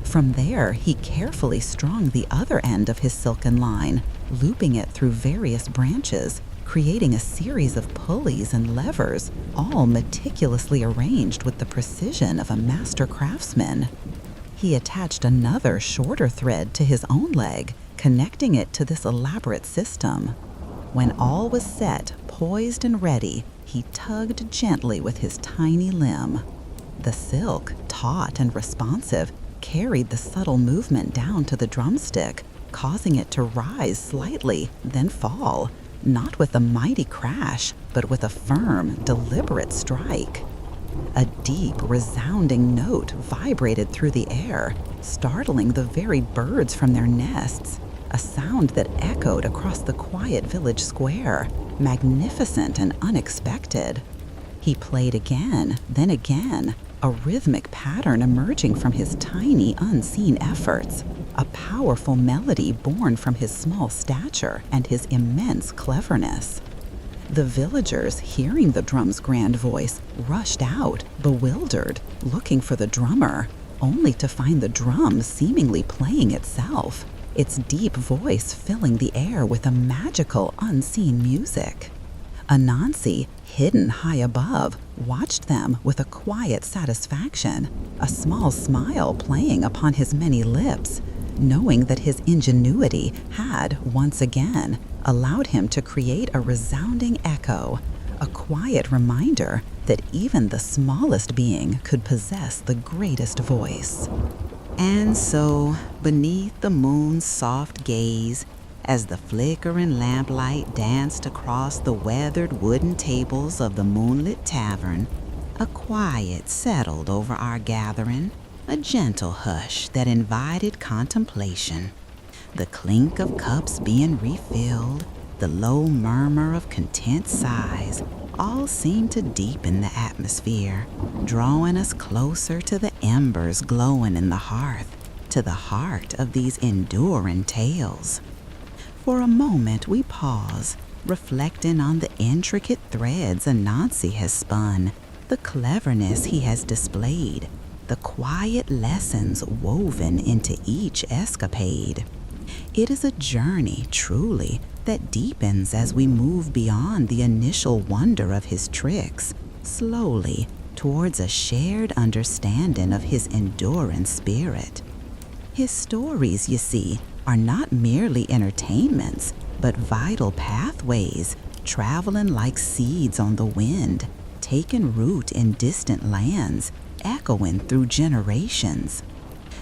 From there, he carefully strung the other end of his silken line, looping it through various branches, creating a series of pulleys and levers, all meticulously arranged with the precision of a master craftsman. He attached another shorter thread to his own leg, connecting it to this elaborate system. When all was set, poised and ready, he tugged gently with his tiny limb. The silk, taut and responsive, carried the subtle movement down to the drumstick, causing it to rise slightly, then fall, not with a mighty crash, but with a firm, deliberate strike. A deep, resounding note vibrated through the air, startling the very birds from their nests, a sound that echoed across the quiet village square, magnificent and unexpected. He played again, then again, a rhythmic pattern emerging from his tiny, unseen efforts, a powerful melody born from his small stature and his immense cleverness. The villagers, hearing the drum's grand voice, rushed out, bewildered, looking for the drummer, only to find the drum seemingly playing itself, its deep voice filling the air with a magical, unseen music. Anansi, hidden high above, watched them with a quiet satisfaction, a small smile playing upon his many lips, knowing that his ingenuity had, once again, allowed him to create a resounding echo, a quiet reminder that even the smallest being could possess the greatest voice. And so, beneath the moon's soft gaze, as the flickering lamplight danced across the weathered wooden tables of the Moonlit Tavern, a quiet settled over our gathering, a gentle hush that invited contemplation. The clink of cups being refilled, the low murmur of content sighs, all seemed to deepen the atmosphere, drawing us closer to the embers glowing in the hearth, to the heart of these enduring tales. For a moment we pause, reflecting on the intricate threads Anansi has spun, the cleverness he has displayed, the quiet lessons woven into each escapade. It is a journey, truly, that deepens as we move beyond the initial wonder of his tricks, slowly towards a shared understanding of his enduring spirit. His stories, you see, are not merely entertainments, but vital pathways, traveling like seeds on the wind, taking root in distant lands, echoing through generations.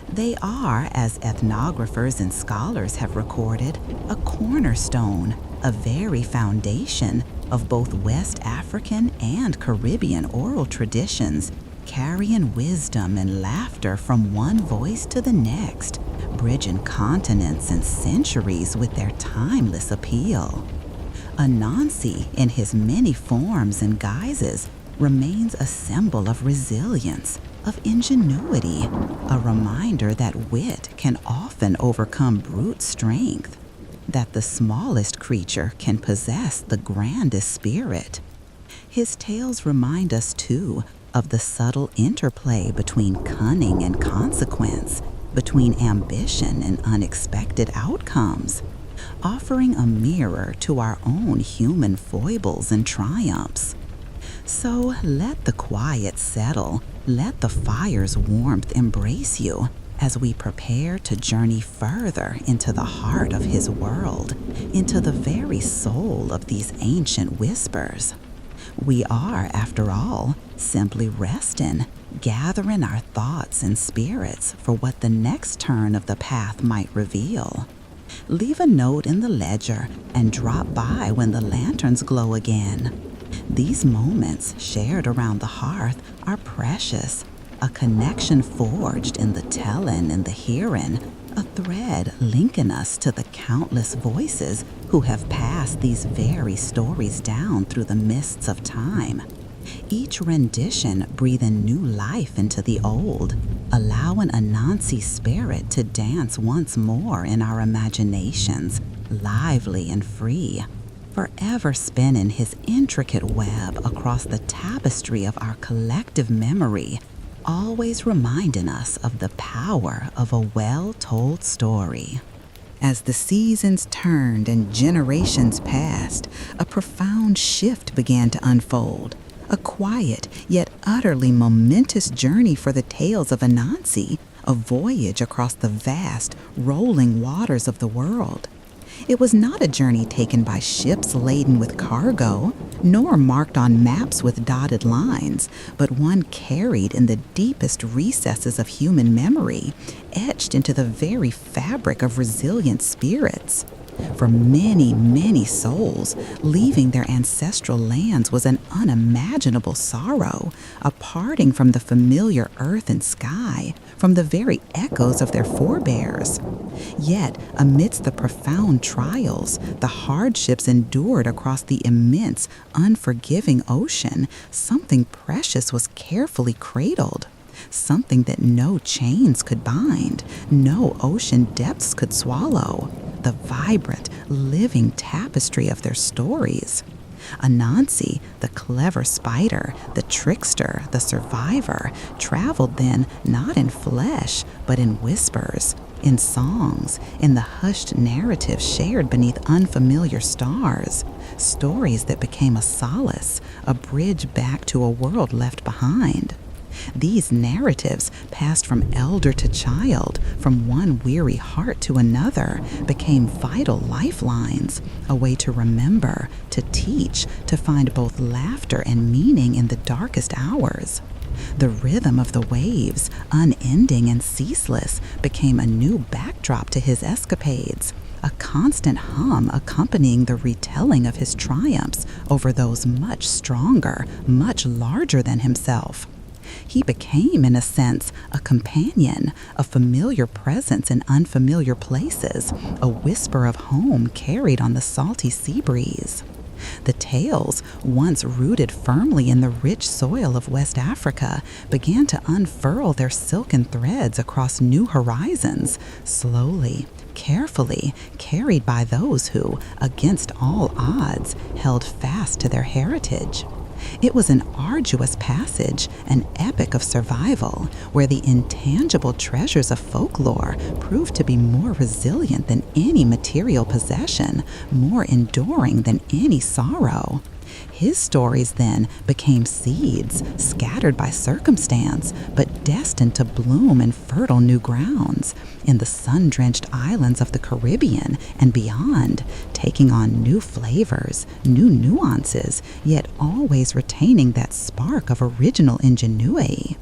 They are, as ethnographers and scholars have recorded, a cornerstone, a very foundation of both West African and Caribbean oral traditions, carrying wisdom and laughter from one voice to the next, bridging continents and centuries with their timeless appeal. Anansi, in his many forms and guises, remains a symbol of resilience, of ingenuity, a reminder that wit can often overcome brute strength, that the smallest creature can possess the grandest spirit. His tales remind us, too, of the subtle interplay between cunning and consequence, between ambition and unexpected outcomes, offering a mirror to our own human foibles and triumphs. So let the quiet settle, let the fire's warmth embrace you as we prepare to journey further into the heart of his world, into the very soul of these ancient whispers. We are, after all, simply resting, gathering our thoughts and spirits for what the next turn of the path might reveal. Leave a note in the ledger and drop by when the lanterns glow again. These moments shared around the hearth are precious, a connection forged in the telling and the hearing, a thread linking us to the countless voices who have passed these very stories down through the mists of time. Each rendition breathing new life into the old, allowing Anansi's spirit to dance once more in our imaginations, lively and free, forever spinning his intricate web across the tapestry of our collective memory, always reminding us of the power of a well-told story. As the seasons turned and generations passed, a profound shift began to unfold. A quiet, yet utterly momentous journey for the tales of Anansi, a voyage across the vast, rolling waters of the world. It was not a journey taken by ships laden with cargo, nor marked on maps with dotted lines, but one carried in the deepest recesses of human memory, etched into the very fabric of resilient spirits. For many, many souls, leaving their ancestral lands was an unimaginable sorrow, a parting from the familiar earth and sky, from the very echoes of their forebears. Yet, amidst the profound trials, the hardships endured across the immense, unforgiving ocean, something precious was carefully cradled. Something that no chains could bind, no ocean depths could swallow. The vibrant, living tapestry of their stories. Anansi, the clever spider, the trickster, the survivor, traveled then not in flesh, but in whispers, in songs, in the hushed narratives shared beneath unfamiliar stars, stories that became a solace, a bridge back to a world left behind. These narratives passed from elder to child, from one weary heart to another, became vital lifelines, a way to remember, to teach, to find both laughter and meaning in the darkest hours. The rhythm of the waves, unending and ceaseless, became a new backdrop to his escapades, a constant hum accompanying the retelling of his triumphs over those much stronger, much larger than himself. He became, in a sense, a companion, a familiar presence in unfamiliar places, a whisper of home carried on the salty sea breeze. The tales, once rooted firmly in the rich soil of West Africa, began to unfurl their silken threads across new horizons, slowly, carefully, carried by those who, against all odds, held fast to their heritage. It was an arduous passage, an epic of survival, where the intangible treasures of folklore proved to be more resilient than any material possession, more enduring than any sorrow. His stories then became seeds, scattered by circumstance, but destined to bloom in fertile new grounds, in the sun-drenched islands of the Caribbean and beyond, taking on new flavors, new nuances, yet always retaining that spark of original ingenuity.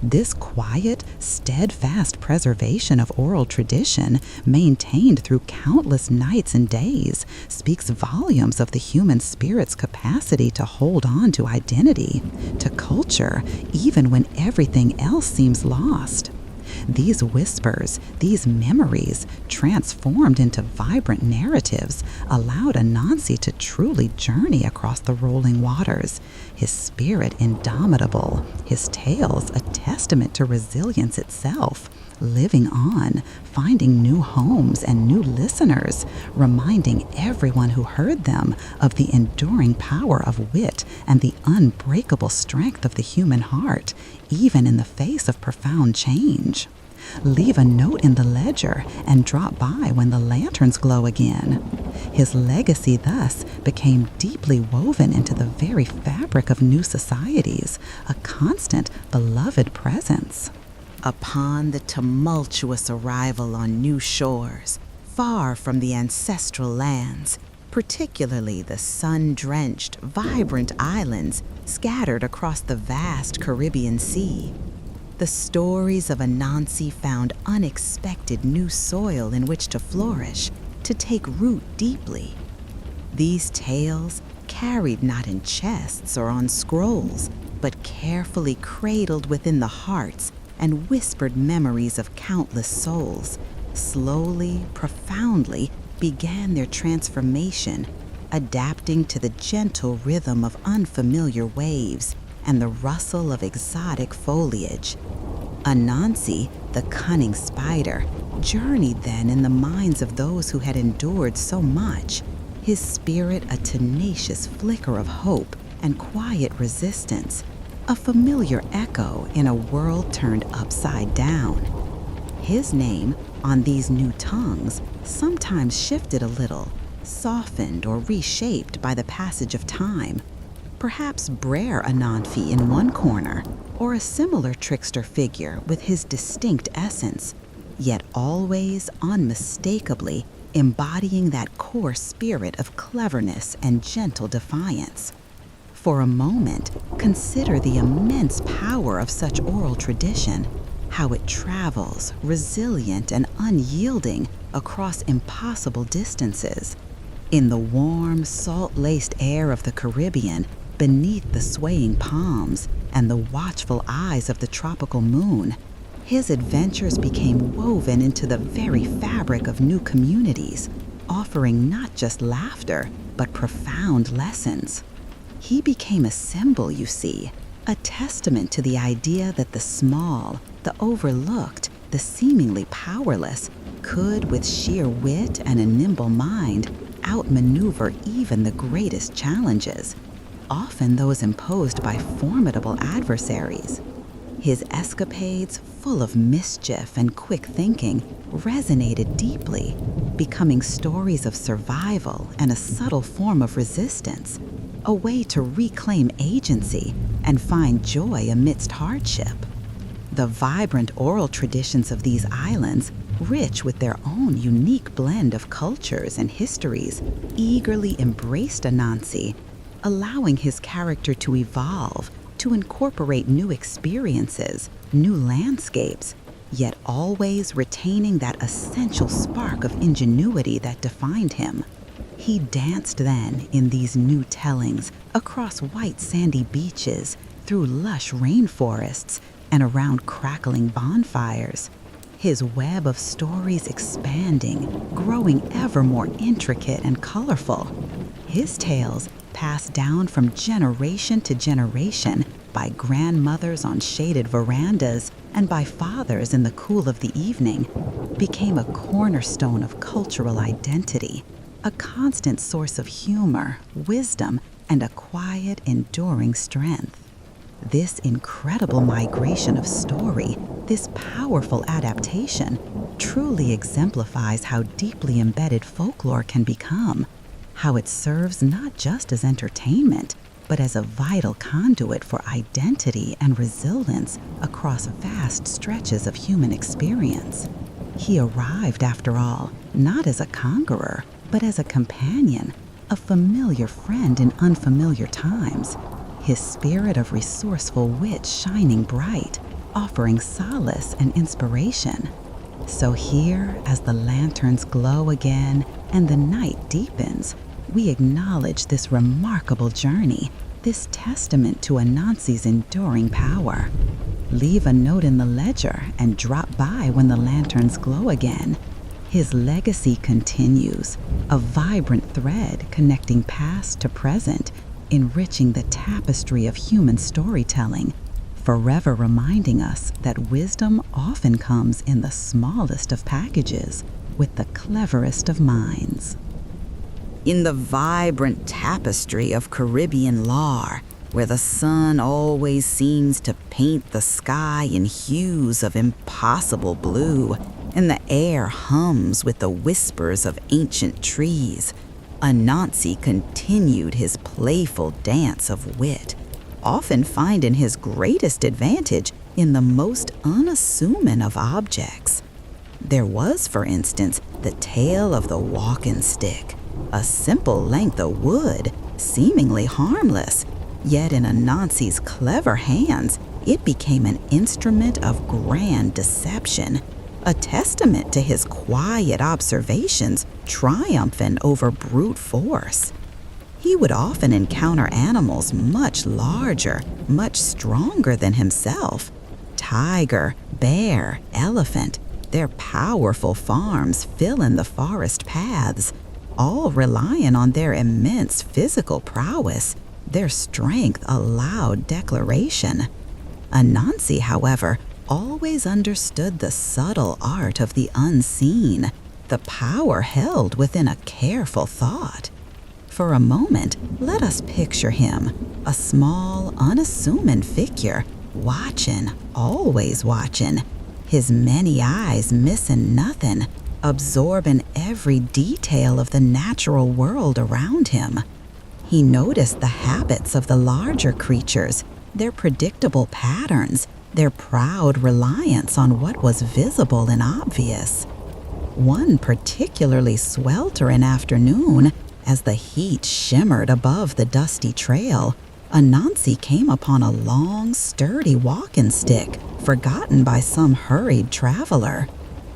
This quiet, steadfast preservation of oral tradition, maintained through countless nights and days, speaks volumes of the human spirit's capacity to hold on to identity, to culture, even when everything else seems lost. These whispers, these memories, transformed into vibrant narratives, allowed Anansi to truly journey across the rolling waters, his spirit indomitable, his tales a testament to resilience itself, living on, finding new homes and new listeners, reminding everyone who heard them of the enduring power of wit and the unbreakable strength of the human heart, even in the face of profound change. Leave a note in the ledger and drop by when the lanterns glow again. His legacy thus became deeply woven into the very fabric of new societies, a constant, beloved presence. Upon the tumultuous arrival on new shores, far from the ancestral lands, particularly the sun-drenched, vibrant islands scattered across the vast Caribbean Sea, the stories of Anansi found unexpected new soil in which to flourish, to take root deeply. These tales, carried not in chests or on scrolls, but carefully cradled within the hearts and whispered memories of countless souls, slowly, profoundly began their transformation, adapting to the gentle rhythm of unfamiliar waves and the rustle of exotic foliage. Anansi, the cunning spider, journeyed then in the minds of those who had endured so much, his spirit a tenacious flicker of hope and quiet resistance, a familiar echo in a world turned upside down. His name, on these new tongues, sometimes shifted a little, softened or reshaped by the passage of time. Perhaps Brer Anansi in one corner, or a similar trickster figure with his distinct essence, yet always unmistakably embodying that core spirit of cleverness and gentle defiance. For a moment, consider the immense power of such oral tradition, how it travels, resilient and unyielding, across impossible distances. In the warm, salt-laced air of the Caribbean, beneath the swaying palms and the watchful eyes of the tropical moon, his adventures became woven into the very fabric of new communities, offering not just laughter, but profound lessons. He became a symbol, you see, a testament to the idea that the small, the overlooked, the seemingly powerless could, with sheer wit and a nimble mind, outmaneuver even the greatest challenges, often those imposed by formidable adversaries. His escapades, full of mischief and quick thinking, resonated deeply, becoming stories of survival and a subtle form of resistance, a way to reclaim agency and find joy amidst hardship. The vibrant oral traditions of these islands, rich with their own unique blend of cultures and histories, eagerly embraced Anansi, allowing his character to evolve, to incorporate new experiences, new landscapes, yet always retaining that essential spark of ingenuity that defined him. He danced then in these new tellings across white sandy beaches, through lush rainforests, and around crackling bonfires, his web of stories expanding, growing ever more intricate and colorful. His tales, passed down from generation to generation by grandmothers on shaded verandas and by fathers in the cool of the evening, became a cornerstone of cultural identity, a constant source of humor, wisdom, and a quiet, enduring strength. This incredible migration of story, this powerful adaptation, truly exemplifies how deeply embedded folklore can become, how it serves not just as entertainment, but as a vital conduit for identity and resilience across vast stretches of human experience. He arrived, after all, not as a conqueror, but as a companion, a familiar friend in unfamiliar times, his spirit of resourceful wit shining bright, offering solace and inspiration. So here, as the lanterns glow again and the night deepens, we acknowledge this remarkable journey, this testament to Anansi's enduring power. Leave a note in the ledger and drop by when the lanterns glow again. His legacy continues, a vibrant thread connecting past to present, enriching the tapestry of human storytelling, forever reminding us that wisdom often comes in the smallest of packages, with the cleverest of minds. In the vibrant tapestry of Caribbean lore, where the sun always seems to paint the sky in hues of impossible blue, and the air hums with the whispers of ancient trees, Anansi continued his playful dance of wit, often finding his greatest advantage in the most unassuming of objects. There was, for instance, the tale of the walking stick, a simple length of wood, seemingly harmless, yet in Anansi's clever hands, it became an instrument of grand deception, a testament to his quiet observations triumphing over brute force. He would often encounter animals much larger, much stronger than himself. Tiger, bear, elephant, their powerful farms filling the forest paths, all relying on their immense physical prowess, their strength a loud declaration. Anansi, however, always understood the subtle art of the unseen, the power held within a careful thought. For a moment, let us picture him, a small, unassuming figure, watching, always watching, his many eyes missing nothing, absorbing every detail of the natural world around him. He noticed the habits of the larger creatures, their predictable patterns, their proud reliance on what was visible and obvious. One particularly sweltering afternoon, as the heat shimmered above the dusty trail, Anansi came upon a long, sturdy walking stick, forgotten by some hurried traveler.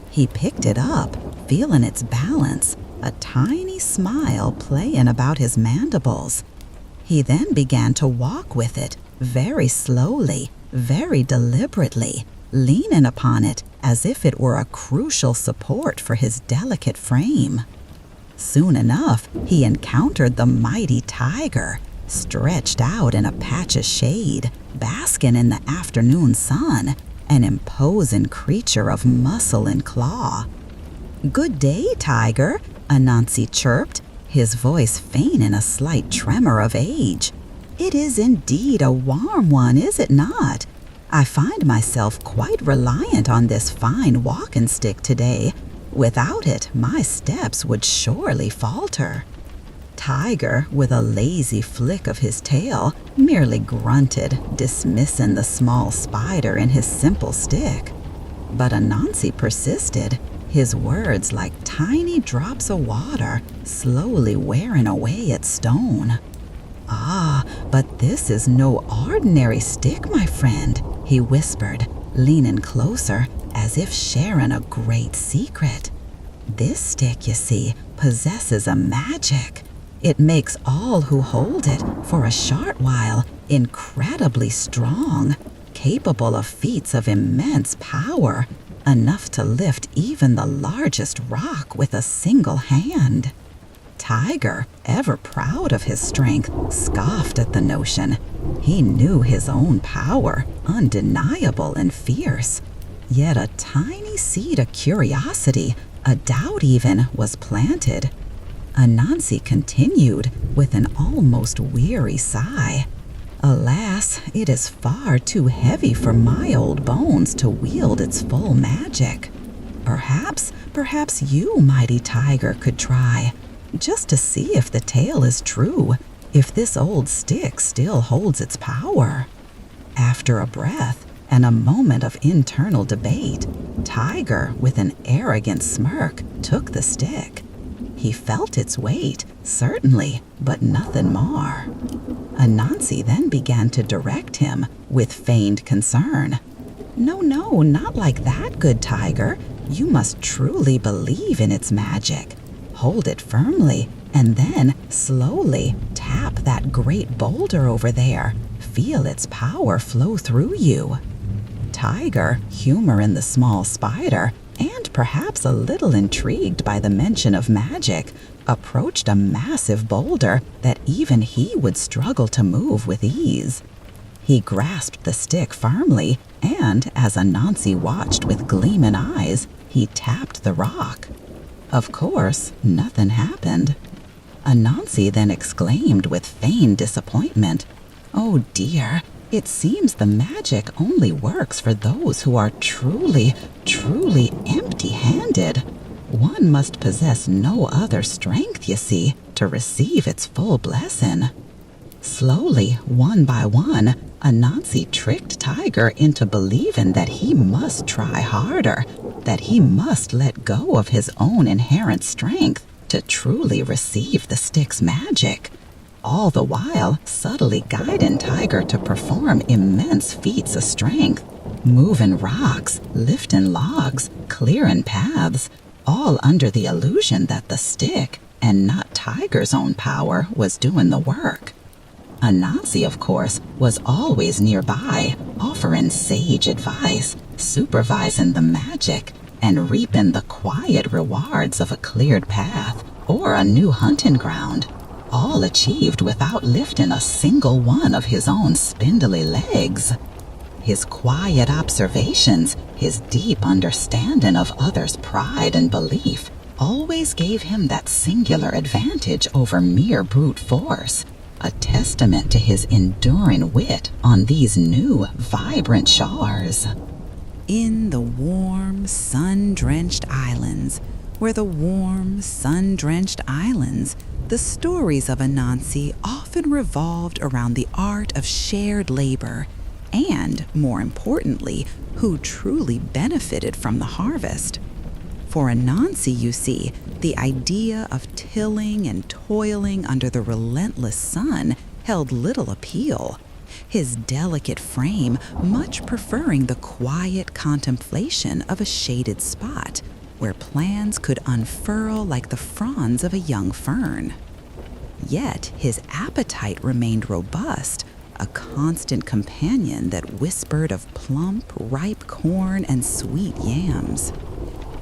He picked it up, feeling its balance, a tiny smile playing about his mandibles. He then began to walk with it, very slowly, very deliberately, leaning upon it as if it were a crucial support for his delicate frame. Soon enough, he encountered the mighty tiger, stretched out in a patch of shade, basking in the afternoon sun, an imposing creature of muscle and claw. "Good day, tiger," Anansi chirped, his voice feigning a slight tremor of age. "It is indeed a warm one, is it not? I find myself quite reliant on this fine walking stick today. Without it, my steps would surely falter." Tiger, with a lazy flick of his tail, merely grunted, dismissing the small spider and his simple stick. But Anansi persisted, his words like tiny drops of water, slowly wearing away at stone. "Ah, but this is no ordinary stick, my friend," he whispered, leaning closer, as if sharing a great secret. "This stick, you see, possesses a magic. It makes all who hold it, for a short while, incredibly strong, capable of feats of immense power, enough to lift even the largest rock with a single hand." Tiger, ever proud of his strength, scoffed at the notion. He knew his own power, undeniable and fierce. Yet a tiny seed of curiosity, a doubt even, was planted. Anansi continued with an almost weary sigh. "Alas, it is far too heavy for my old bones to wield its full magic. Perhaps you, mighty tiger, could try, just to see if the tale is true, if this old stick still holds its power." After a breath and a moment of internal debate, Tiger, with an arrogant smirk, took the stick. He felt its weight, certainly, but nothing more. Anansi then began to direct him, with feigned concern. No, not like that, good tiger. You must truly believe in its magic. Hold it firmly, and then, slowly, tap that great boulder over there. Feel its power flow through you." Tiger, humoring the small spider, and perhaps a little intrigued by the mention of magic, approached a massive boulder that even he would struggle to move with ease. He grasped the stick firmly, and as Anansi watched with gleaming eyes, he tapped the rock. Of course, nothing happened. Anansi then exclaimed with feigned disappointment, "Oh dear, it seems the magic only works for those who are truly empty-handed. One must possess no other strength, you see, to receive its full blessing." Slowly, one by one, Anansi tricked Tiger into believing that he must try harder, that he must let go of his own inherent strength to truly receive the stick's magic, all the while subtly guiding Tiger to perform immense feats of strength, moving rocks, lifting logs, clearing paths, all under the illusion that the stick, and not Tiger's own power, was doing the work. Anansi, of course, was always nearby, offering sage advice, supervising the magic, and reaping the quiet rewards of a cleared path or a new hunting ground, all achieved without lifting a single one of his own spindly legs. His quiet observations, his deep understanding of others' pride and belief, always gave him that singular advantage over mere brute force, a testament to his enduring wit on these new, vibrant shores. In the warm, sun-drenched islands, the stories of Anansi often revolved around the art of shared labor and, more importantly, who truly benefited from the harvest. For Anansi, you see, the idea of tilling and toiling under the relentless sun held little appeal, his delicate frame much preferring the quiet contemplation of a shaded spot where plants could unfurl like the fronds of a young fern. Yet his appetite remained robust, a constant companion that whispered of plump, ripe corn and sweet yams.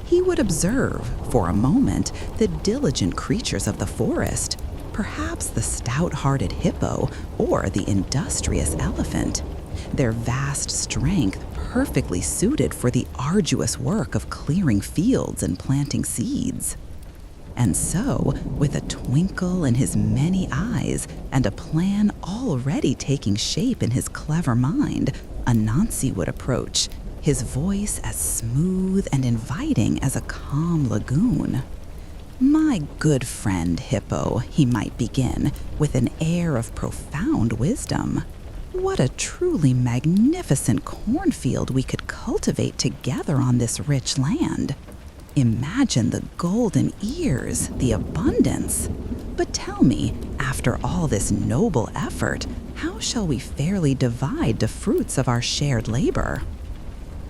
He would observe, for a moment, the diligent creatures of the forest, perhaps the stout-hearted hippo or the industrious elephant, their vast strength perfectly suited for the arduous work of clearing fields and planting seeds. And so, with a twinkle in his many eyes and a plan already taking shape in his clever mind, Anansi would approach, his voice as smooth and inviting as a calm lagoon. "My good friend Hippo," he might begin, with an air of profound wisdom. "What a truly magnificent cornfield we could cultivate together on this rich land. Imagine the golden ears, the abundance. But tell me, after all this noble effort, how shall we fairly divide the fruits of our shared labor?"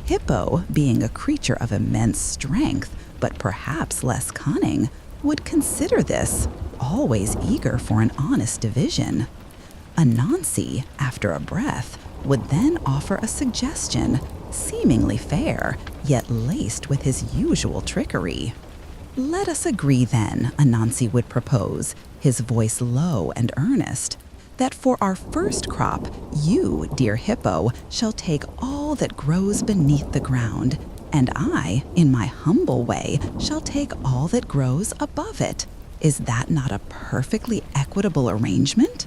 Hippo, being a creature of immense strength, but perhaps less cunning, would consider this, always eager for an honest division. Anansi, after a breath, would then offer a suggestion, seemingly fair, yet laced with his usual trickery. "Let us agree then," Anansi would propose, his voice low and earnest, "that for our first crop, you, dear Hippo, shall take all that grows beneath the ground, and I, in my humble way, shall take all that grows above it. Is that not a perfectly equitable arrangement?"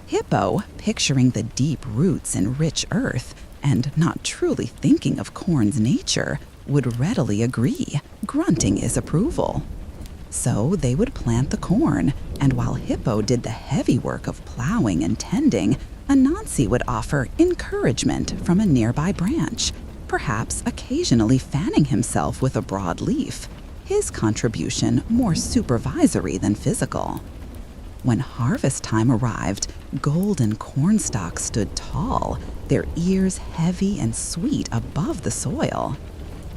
Hippo, picturing the deep roots in rich earth, and not truly thinking of corn's nature, would readily agree, grunting his approval. So they would plant the corn, and while Hippo did the heavy work of plowing and tending, Anansi would offer encouragement from a nearby branch, perhaps occasionally fanning himself with a broad leaf, his contribution more supervisory than physical. When harvest time arrived, golden cornstalks stood tall, their ears heavy and sweet above the soil.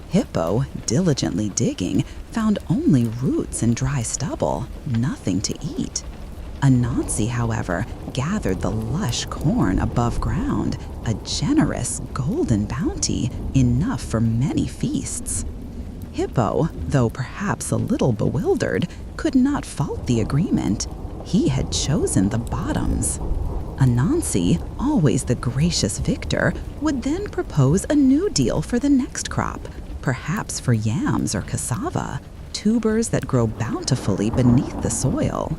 Hippo, diligently digging, found only roots and dry stubble, nothing to eat. Anansi, however, gathered the lush corn above ground, a generous golden bounty, enough for many feasts. Hippo, though perhaps a little bewildered, could not fault the agreement. He had chosen the bottoms. Anansi, always the gracious victor, would then propose a new deal for the next crop, perhaps for yams or cassava, tubers that grow bountifully beneath the soil.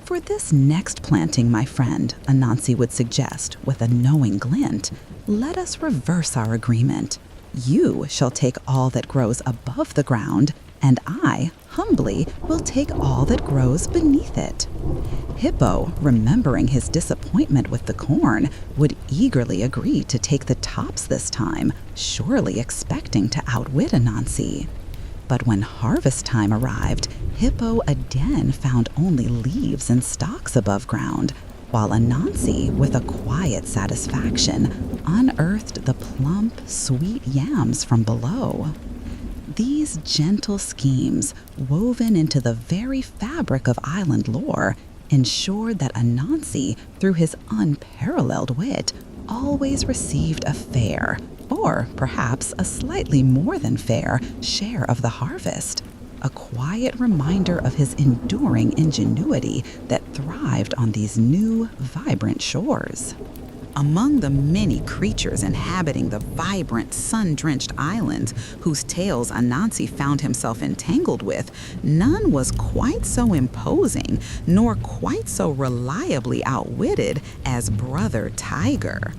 "For this next planting, my friend," Anansi would suggest with a knowing glint, "let us reverse our agreement. You shall take all that grows above the ground, and I, humbly, will take all that grows beneath it." Hippo, remembering his disappointment with the corn, would eagerly agree to take the tops this time, surely expecting to outwit Anansi. But when harvest time arrived, Hippo again found only leaves and stalks above ground, while Anansi, with a quiet satisfaction, unearthed the plump, sweet yams from below. These gentle schemes, woven into the very fabric of island lore, ensured that Anansi, through his unparalleled wit, always received a fair, or perhaps a slightly more than fair, share of the harvest, a quiet reminder of his enduring ingenuity that thrived on these new, vibrant shores. Among the many creatures inhabiting the vibrant, sun-drenched islands whose tales Anansi found himself entangled with, none was quite so imposing nor quite so reliably outwitted as Brother Tiger.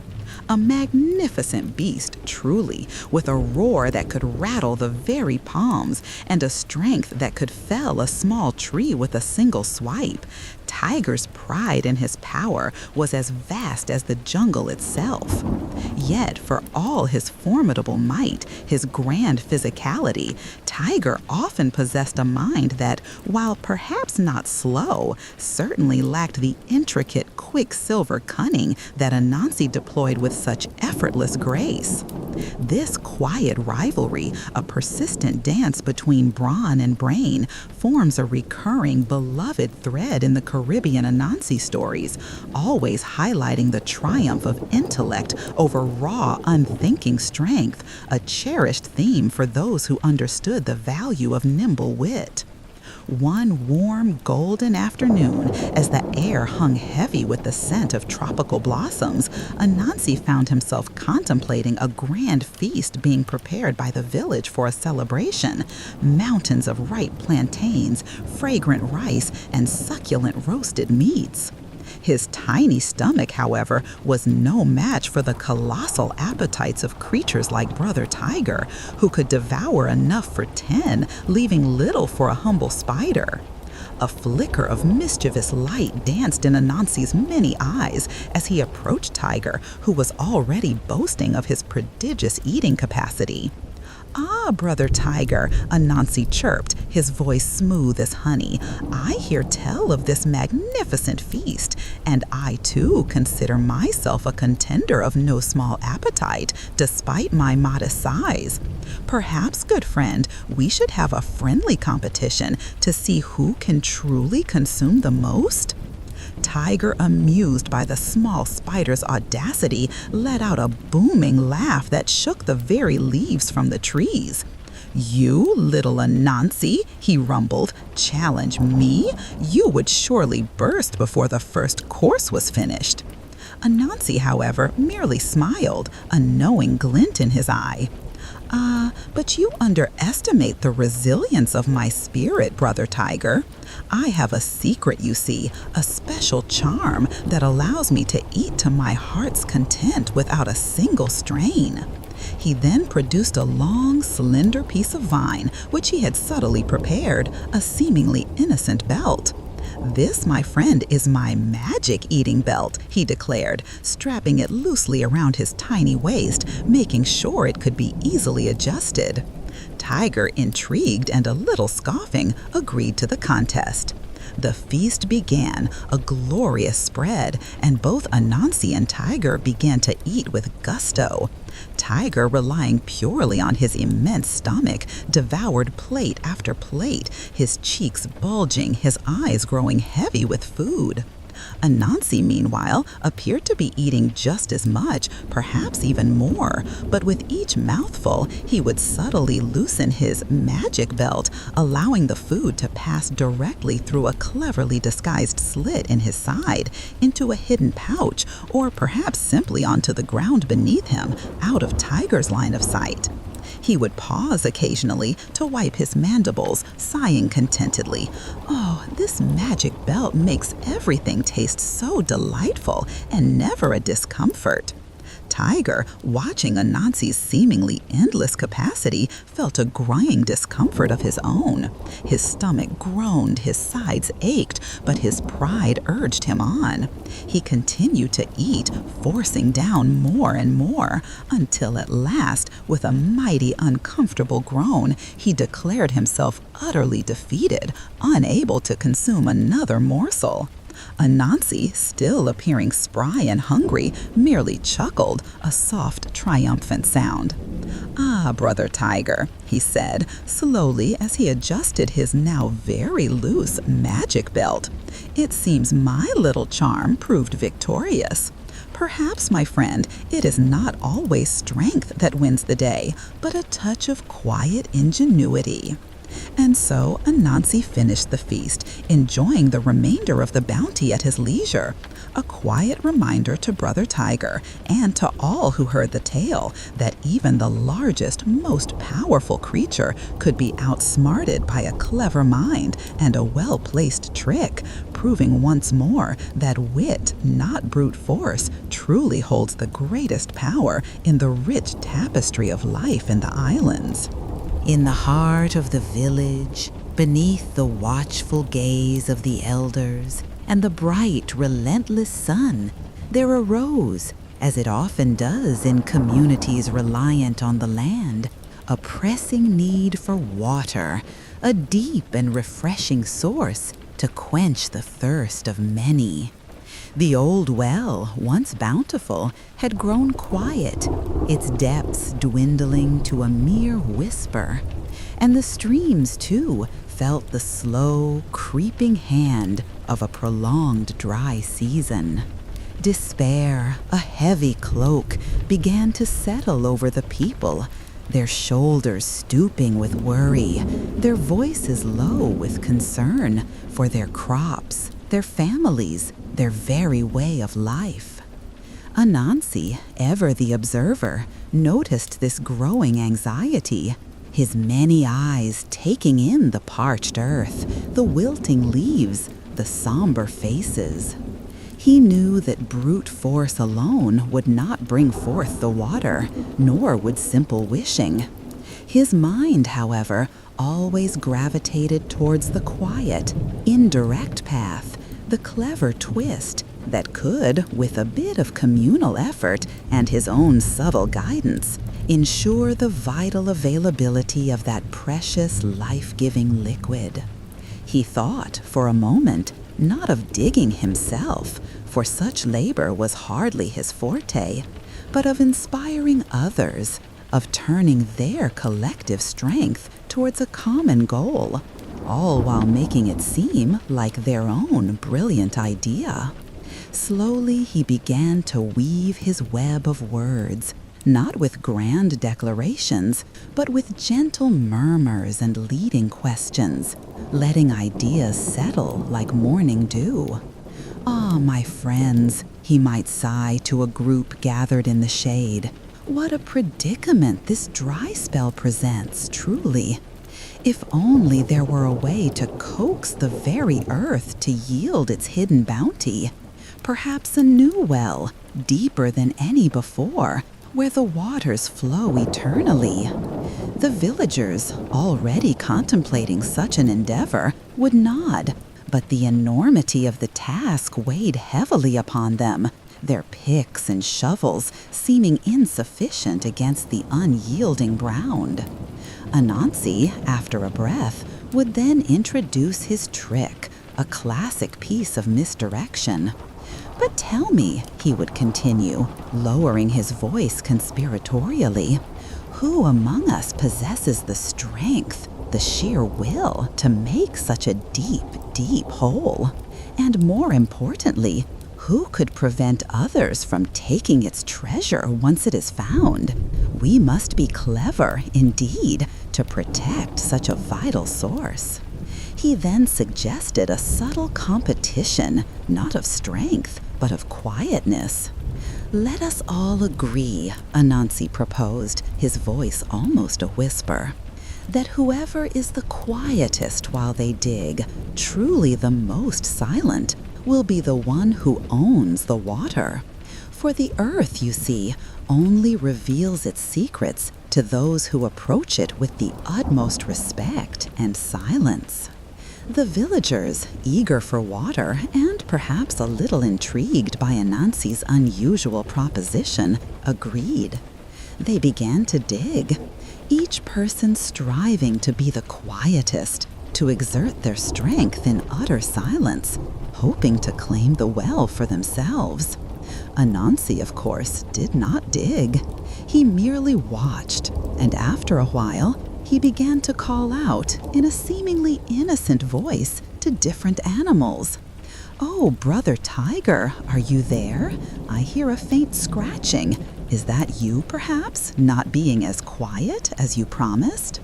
A magnificent beast, truly, with a roar that could rattle the very palms and a strength that could fell a small tree with a single swipe. Tiger's pride in his power was as vast as the jungle itself. Yet, for all his formidable might, his grand physicality, Tiger often possessed a mind that, while perhaps not slow, certainly lacked the intricate quicksilver cunning that Anansi deployed with such effortless grace. This quiet rivalry, a persistent dance between brawn and brain, forms a recurring, beloved thread in the Caribbean Anansi stories, always highlighting the triumph of intellect over raw, unthinking strength, a cherished theme for those who understood the value of nimble wit. One warm, golden afternoon, as the air hung heavy with the scent of tropical blossoms, Anansi found himself contemplating a grand feast being prepared by the village for a celebration. Mountains of ripe plantains, fragrant rice, and succulent roasted meats. His tiny stomach, however, was no match for the colossal appetites of creatures like Brother Tiger, who could devour enough for 10, leaving little for a humble spider. A flicker of mischievous light danced in Anansi's many eyes as he approached Tiger, who was already boasting of his prodigious eating capacity. "Ah, Brother Tiger," Anansi chirped, his voice smooth as honey. "I hear tell of this magnificent feast, and I too consider myself a contender of no small appetite, despite my modest size. Perhaps, good friend, we should have a friendly competition to see who can truly consume the most?" Tiger, amused by the small spider's audacity, let out a booming laugh that shook the very leaves from the trees. "You, little Anansi," he rumbled, "challenge me? You would surely burst before the first course was finished." Anansi, however, merely smiled, a knowing glint in his eye. But you underestimate the resilience of my spirit, Brother Tiger. I have a secret, you see, a special charm that allows me to eat to my heart's content without a single strain." He then produced a long, slender piece of vine, which he had subtly prepared, a seemingly innocent belt. "This, my friend, is my magic eating belt," he declared, strapping it loosely around his tiny waist, making sure it could be easily adjusted. Tiger, intrigued and a little scoffing, agreed to the contest. The feast began, a glorious spread, and both Anansi and Tiger began to eat with gusto. Tiger, relying purely on his immense stomach, devoured plate after plate, his cheeks bulging, his eyes growing heavy with food. Anansi, meanwhile, appeared to be eating just as much, perhaps even more, but with each mouthful, he would subtly loosen his magic belt, allowing the food to pass directly through a cleverly disguised slit in his side, into a hidden pouch, or perhaps simply onto the ground beneath him, out of Tiger's line of sight. He would pause occasionally to wipe his mandibles, sighing contentedly. "Oh, this magic belt makes everything taste so delightful and never a discomfort." Tiger, watching Anansi's seemingly endless capacity, felt a growing discomfort of his own. His stomach groaned, his sides ached, but his pride urged him on. He continued to eat, forcing down more and more, until at last, with a mighty uncomfortable groan, he declared himself utterly defeated, unable to consume another morsel. Anansi, still appearing spry and hungry, merely chuckled, a soft, triumphant sound. "Ah, Brother Tiger," he said, slowly as he adjusted his now very loose magic belt. "It seems my little charm proved victorious. Perhaps, my friend, it is not always strength that wins the day, but a touch of quiet ingenuity." And so Anansi finished the feast, enjoying the remainder of the bounty at his leisure. A quiet reminder to Brother Tiger and to all who heard the tale that even the largest, most powerful creature could be outsmarted by a clever mind and a well-placed trick, proving once more that wit, not brute force, truly holds the greatest power in the rich tapestry of life in the islands. In the heart of the village, beneath the watchful gaze of the elders and the bright, relentless sun, there arose, as it often does in communities reliant on the land, a pressing need for water, a deep and refreshing source to quench the thirst of many. The old well, once bountiful, had grown quiet, its depths dwindling to a mere whisper. And the streams, too, felt the slow, creeping hand of a prolonged dry season. Despair, a heavy cloak, began to settle over the people, their shoulders stooping with worry, their voices low with concern for their crops, their families, their very way of life. Anansi, ever the observer, noticed this growing anxiety, his many eyes taking in the parched earth, the wilting leaves, the somber faces. He knew that brute force alone would not bring forth the water, nor would simple wishing. His mind, however, always gravitated towards the quiet, indirect path, the clever twist that could, with a bit of communal effort and his own subtle guidance, ensure the vital availability of that precious, life-giving liquid. He thought, for a moment, not of digging himself, for such labor was hardly his forte, but of inspiring others, of turning their collective strength towards a common goal, all while making it seem like their own brilliant idea. Slowly he began to weave his web of words, not with grand declarations, but with gentle murmurs and leading questions, letting ideas settle like morning dew. "Ah, my friends," he might sigh to a group gathered in the shade, "what a predicament this dry spell presents, truly. If only there were a way to coax the very earth to yield its hidden bounty, perhaps a new well, deeper than any before, where the waters flow eternally." The villagers, already contemplating such an endeavor, would nod, but the enormity of the task weighed heavily upon them, their picks and shovels seeming insufficient against the unyielding ground. Anansi, after a breath, would then introduce his trick, a classic piece of misdirection. "But tell me," he would continue, lowering his voice conspiratorially, "who among us possesses the strength, the sheer will to make such a deep, deep hole? And more importantly, who could prevent others from taking its treasure once it is found? We must be clever, indeed, to protect such a vital source." He then suggested a subtle competition, not of strength, but of quietness. "Let us all agree," Anansi proposed, his voice almost a whisper, "that whoever is the quietest while they dig, truly the most silent, will be the one who owns the water. For the earth, you see, only reveals its secrets to those who approach it with the utmost respect and silence." The villagers, eager for water and perhaps a little intrigued by Anansi's unusual proposition, agreed. They began to dig, each person striving to be the quietest, to exert their strength in utter silence, hoping to claim the well for themselves. Anansi, of course, did not dig. He merely watched, and after a while, he began to call out, in a seemingly innocent voice, to different animals. "Oh, Brother Tiger, are you there? I hear a faint scratching. Is that you, perhaps, not being as quiet as you promised?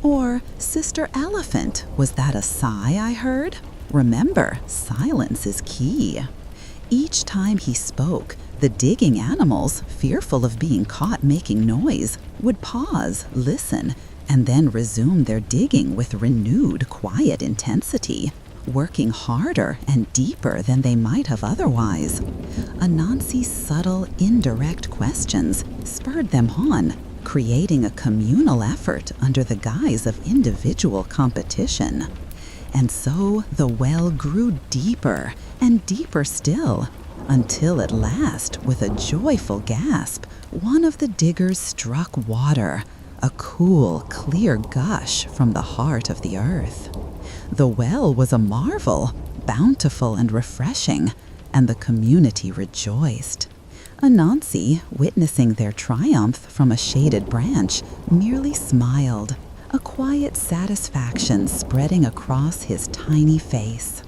Or, Sister Elephant, was that a sigh I heard? Remember, silence is key. Each time he spoke, the digging animals, fearful of being caught making noise, would pause, listen, and then resume their digging with renewed quiet intensity, working harder and deeper than they might have otherwise. Anansi's subtle, indirect questions spurred them on, creating a communal effort under the guise of individual competition. And so the well grew deeper and deeper still, until at last, with a joyful gasp, one of the diggers struck water, a cool, clear gush from the heart of the earth. The well was a marvel, bountiful and refreshing, and the community rejoiced. Anansi, witnessing their triumph from a shaded branch, merely smiled, a quiet satisfaction spreading across his tiny face.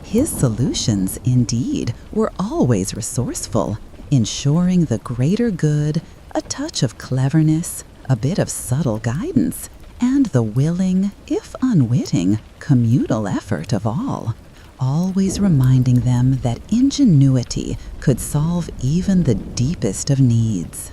His solutions, indeed, were always resourceful, ensuring the greater good, a touch of cleverness, a bit of subtle guidance, and the willing, if unwitting, communal effort of all, always reminding them that ingenuity could solve even the deepest of needs.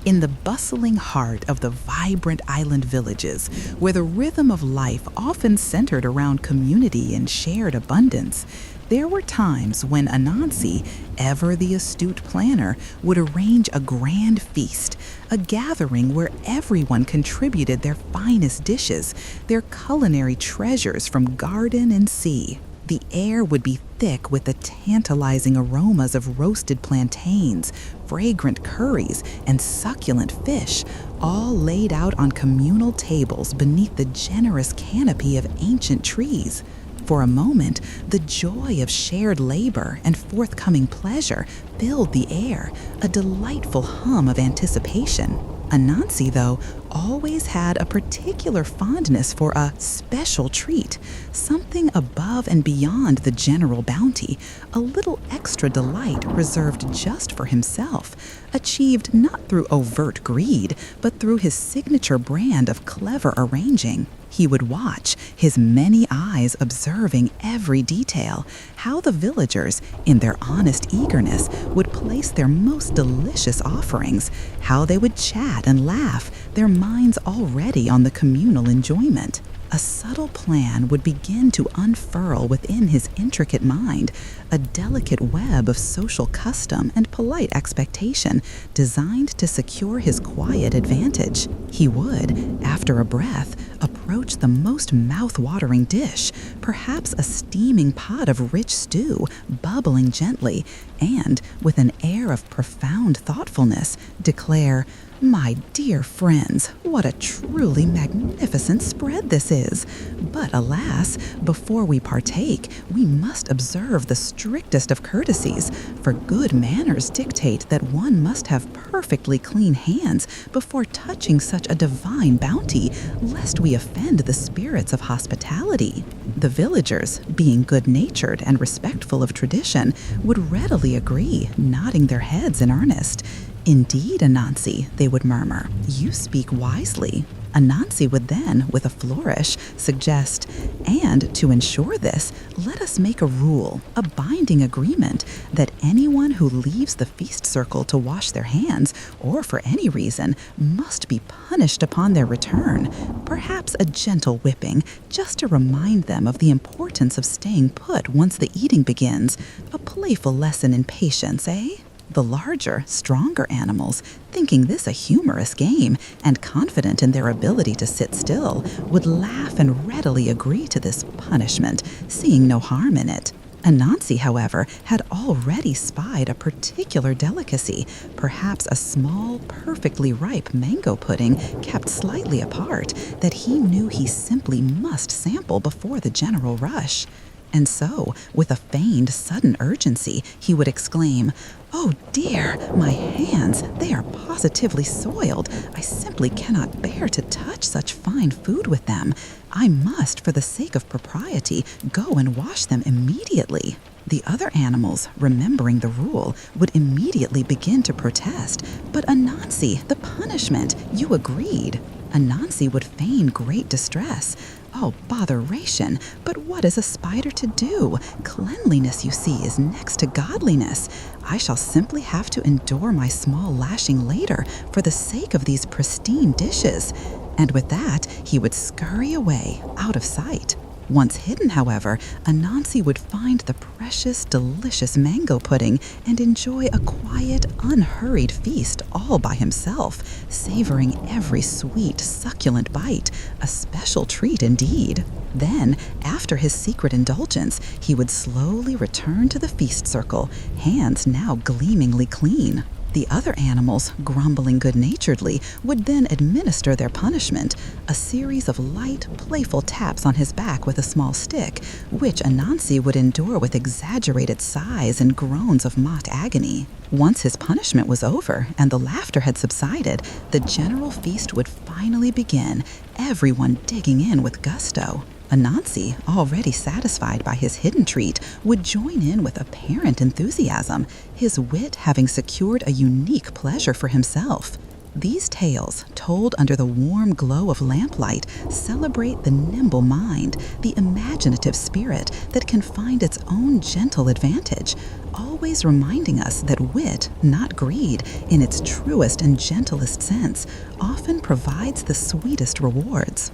In the bustling heart of the vibrant island villages, where the rhythm of life often centered around community and shared abundance, there were times when Anansi, ever the astute planner, would arrange a grand feast, a gathering where everyone contributed their finest dishes, their culinary treasures from garden and sea. The air would be thick with the tantalizing aromas of roasted plantains, fragrant curries, and succulent fish, all laid out on communal tables beneath the generous canopy of ancient trees. For a moment, the joy of shared labor and forthcoming pleasure filled the air, a delightful hum of anticipation. Anansi, though, always had a particular fondness for a special treat, something above and beyond the general bounty, a little extra delight reserved just for himself, achieved not through overt greed, but through his signature brand of clever arranging. He would watch, his many eyes observing every detail, how the villagers, in their honest eagerness, would place their most delicious offerings, how they would chat and laugh, their minds already on the communal enjoyment. A subtle plan would begin to unfurl within his intricate mind, a delicate web of social custom and polite expectation designed to secure his quiet advantage. He would, after a breath, approach the most mouth-watering dish, perhaps a steaming pot of rich stew, bubbling gently, and, with an air of profound thoughtfulness, declare, "My dear friends, what a truly magnificent spread this is! But alas, before we partake, we must observe the strictest of courtesies, for good manners dictate that one must have perfectly clean hands before touching such a divine bounty, lest we offend the spirits of hospitality." The villagers, being good-natured and respectful of tradition, would readily agree, nodding their heads in earnest. "Indeed, Anansi," they would murmur, "you speak wisely." Anansi would then, with a flourish, suggest, "And to ensure this, let us make a rule, a binding agreement, that anyone who leaves the feast circle to wash their hands, or for any reason, must be punished upon their return. Perhaps a gentle whipping, just to remind them of the importance of staying put once the eating begins. A playful lesson in patience, eh?" The larger, stronger animals, thinking this a humorous game and confident in their ability to sit still, would laugh and readily agree to this punishment, seeing no harm in it. Anansi, however, had already spied a particular delicacy, perhaps a small, perfectly ripe mango pudding kept slightly apart, that he knew he simply must sample before the general rush. And so, with a feigned sudden urgency, he would exclaim, "Oh dear, my hands, they are positively soiled. I simply cannot bear to touch such fine food with them. I must, for the sake of propriety, go and wash them immediately." The other animals, remembering the rule, would immediately begin to protest. "But Anansi, the punishment, you agreed." Anansi would feign great distress. Oh, botheration, but what is a spider to do? Cleanliness, you see, is next to godliness. I shall simply have to endure my small lashing later for the sake of these pristine dishes. And with that, he would scurry away, out of sight. Once hidden, however, Anansi would find the precious, delicious mango pudding and enjoy a quiet, unhurried feast all by himself, savoring every sweet, succulent bite, a special treat indeed. Then, after his secret indulgence, he would slowly return to the feast circle, hands now gleamingly clean. The other animals, grumbling good-naturedly, would then administer their punishment, a series of light, playful taps on his back with a small stick, which Anansi would endure with exaggerated sighs and groans of mock agony. Once his punishment was over and the laughter had subsided, the general feast would finally begin, everyone digging in with gusto. Anansi, already satisfied by his hidden treat, would join in with apparent enthusiasm, his wit having secured a unique pleasure for himself. These tales, told under the warm glow of lamplight, celebrate the nimble mind, the imaginative spirit that can find its own gentle advantage, always reminding us that wit, not greed, in its truest and gentlest sense, often provides the sweetest rewards.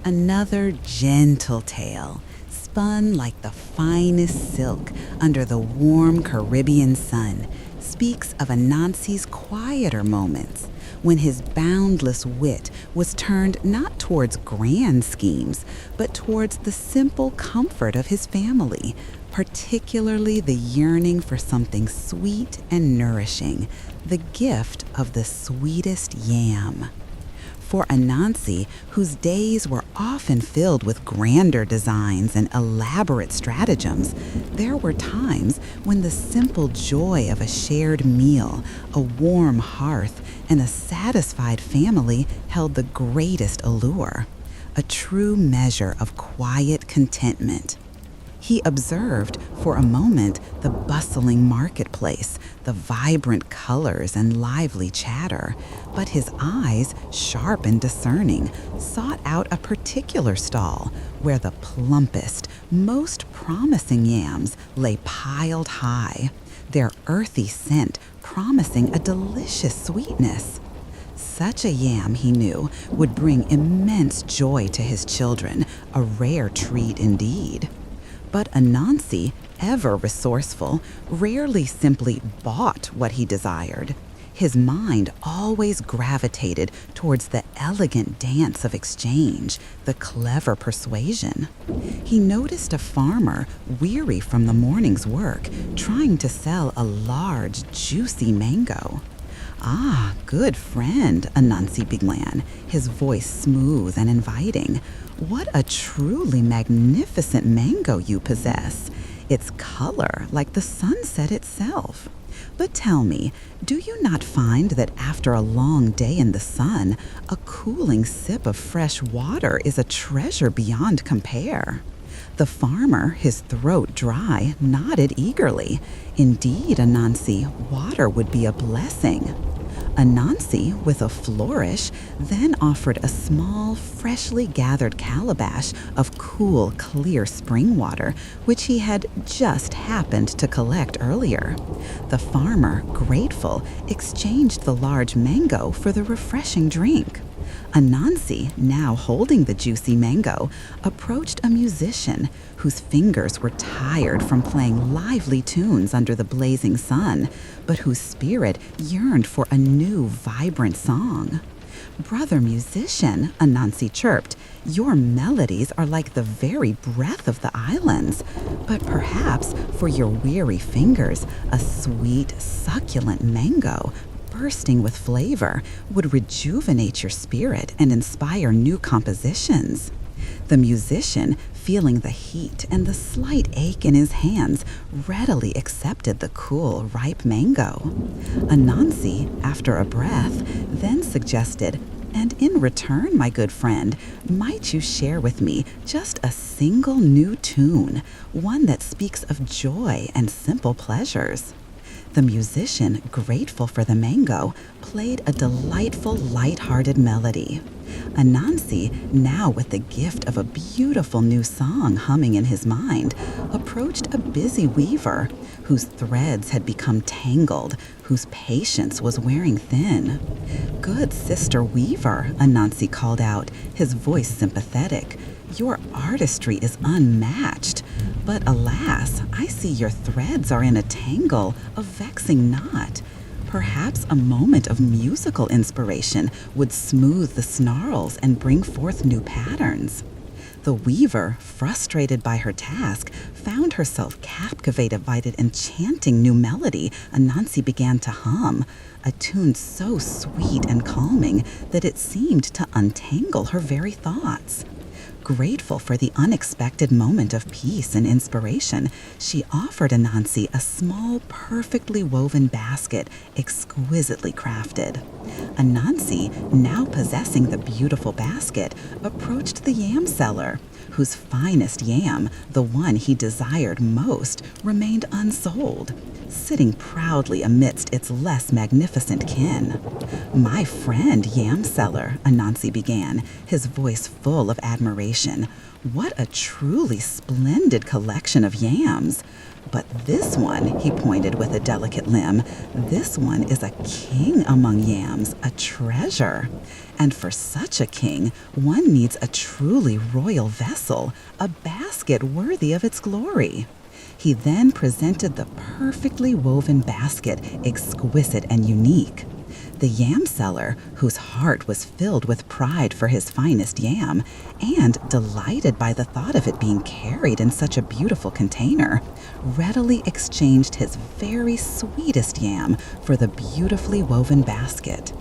Another gentle tale, spun like the finest silk under the warm Caribbean sun, speaks of Anansi's quieter moments, when his boundless wit was turned not towards grand schemes, but towards the simple comfort of his family, particularly the yearning for something sweet and nourishing, the gift of the sweetest yam. For Anansi, whose days were often filled with grander designs and elaborate stratagems, there were times when the simple joy of a shared meal, a warm hearth, and a satisfied family held the greatest allure, a true measure of quiet contentment. He observed for a moment the bustling marketplace, the vibrant colors and lively chatter, but his eyes, sharp and discerning, sought out a particular stall where the plumpest, most promising yams lay piled high, their earthy scent promising a delicious sweetness. Such a yam, he knew, would bring immense joy to his children, a rare treat indeed. But Anansi, ever resourceful, rarely simply bought what he desired. His mind always gravitated towards the elegant dance of exchange, the clever persuasion. He noticed a farmer, weary from the morning's work, trying to sell a large, juicy mango. "Ah, good friend," Anansi began, his voice smooth and inviting. "What a truly magnificent mango you possess. Its color like the sunset itself. But tell me, do you not find that after a long day in the sun, a cooling sip of fresh water is a treasure beyond compare?" The farmer, his throat dry, nodded eagerly. Indeed, Anansi, water would be a blessing. Anansi, with a flourish, then offered a small, freshly gathered calabash of cool, clear spring water, which he had just happened to collect earlier. The farmer, grateful, exchanged the large mango for the refreshing drink. Anansi, now holding the juicy mango, approached a musician whose fingers were tired from playing lively tunes under the blazing sun, but whose spirit yearned for a new, vibrant song. "Brother musician," Anansi chirped, "your melodies are like the very breath of the islands. But perhaps for your weary fingers, a sweet, succulent mango, bursting with flavor, would rejuvenate your spirit and inspire new compositions." The musician, feeling the heat and the slight ache in his hands, readily accepted the cool, ripe mango. Anansi, after a breath, then suggested, "And in return, my good friend, might you share with me just a single new tune, one that speaks of joy and simple pleasures?" The musician, grateful for the mango, played a delightful, light-hearted melody. Anansi, now with the gift of a beautiful new song humming in his mind, approached a busy weaver whose threads had become tangled, whose patience was wearing thin. "Good Sister Weaver," Anansi called out, his voice sympathetic, "your artistry is unmatched. But alas, I see your threads are in a tangle, a vexing knot. Perhaps a moment of musical inspiration would smooth the snarls and bring forth new patterns." The weaver, frustrated by her task, found herself captivated by the enchanting new melody Anansi began to hum, a tune so sweet and calming that it seemed to untangle her very thoughts. Grateful for the unexpected moment of peace and inspiration, she offered Anansi a small, perfectly woven basket, exquisitely crafted. Anansi, now possessing the beautiful basket, approached the yam seller, whose finest yam, the one he desired most, remained unsold, sitting proudly amidst its less magnificent kin. "My friend, yam seller," Anansi began, his voice full of admiration, "what a truly splendid collection of yams! But this one," he pointed with a delicate limb, "this one is a king among yams, a treasure. And for such a king, one needs a truly royal vessel, a basket worthy of its glory." He then presented the perfectly woven basket, exquisite and unique. The yam seller, whose heart was filled with pride for his finest yam, and delighted by the thought of it being carried in such a beautiful container, readily exchanged his very sweetest yam for the beautifully woven basket.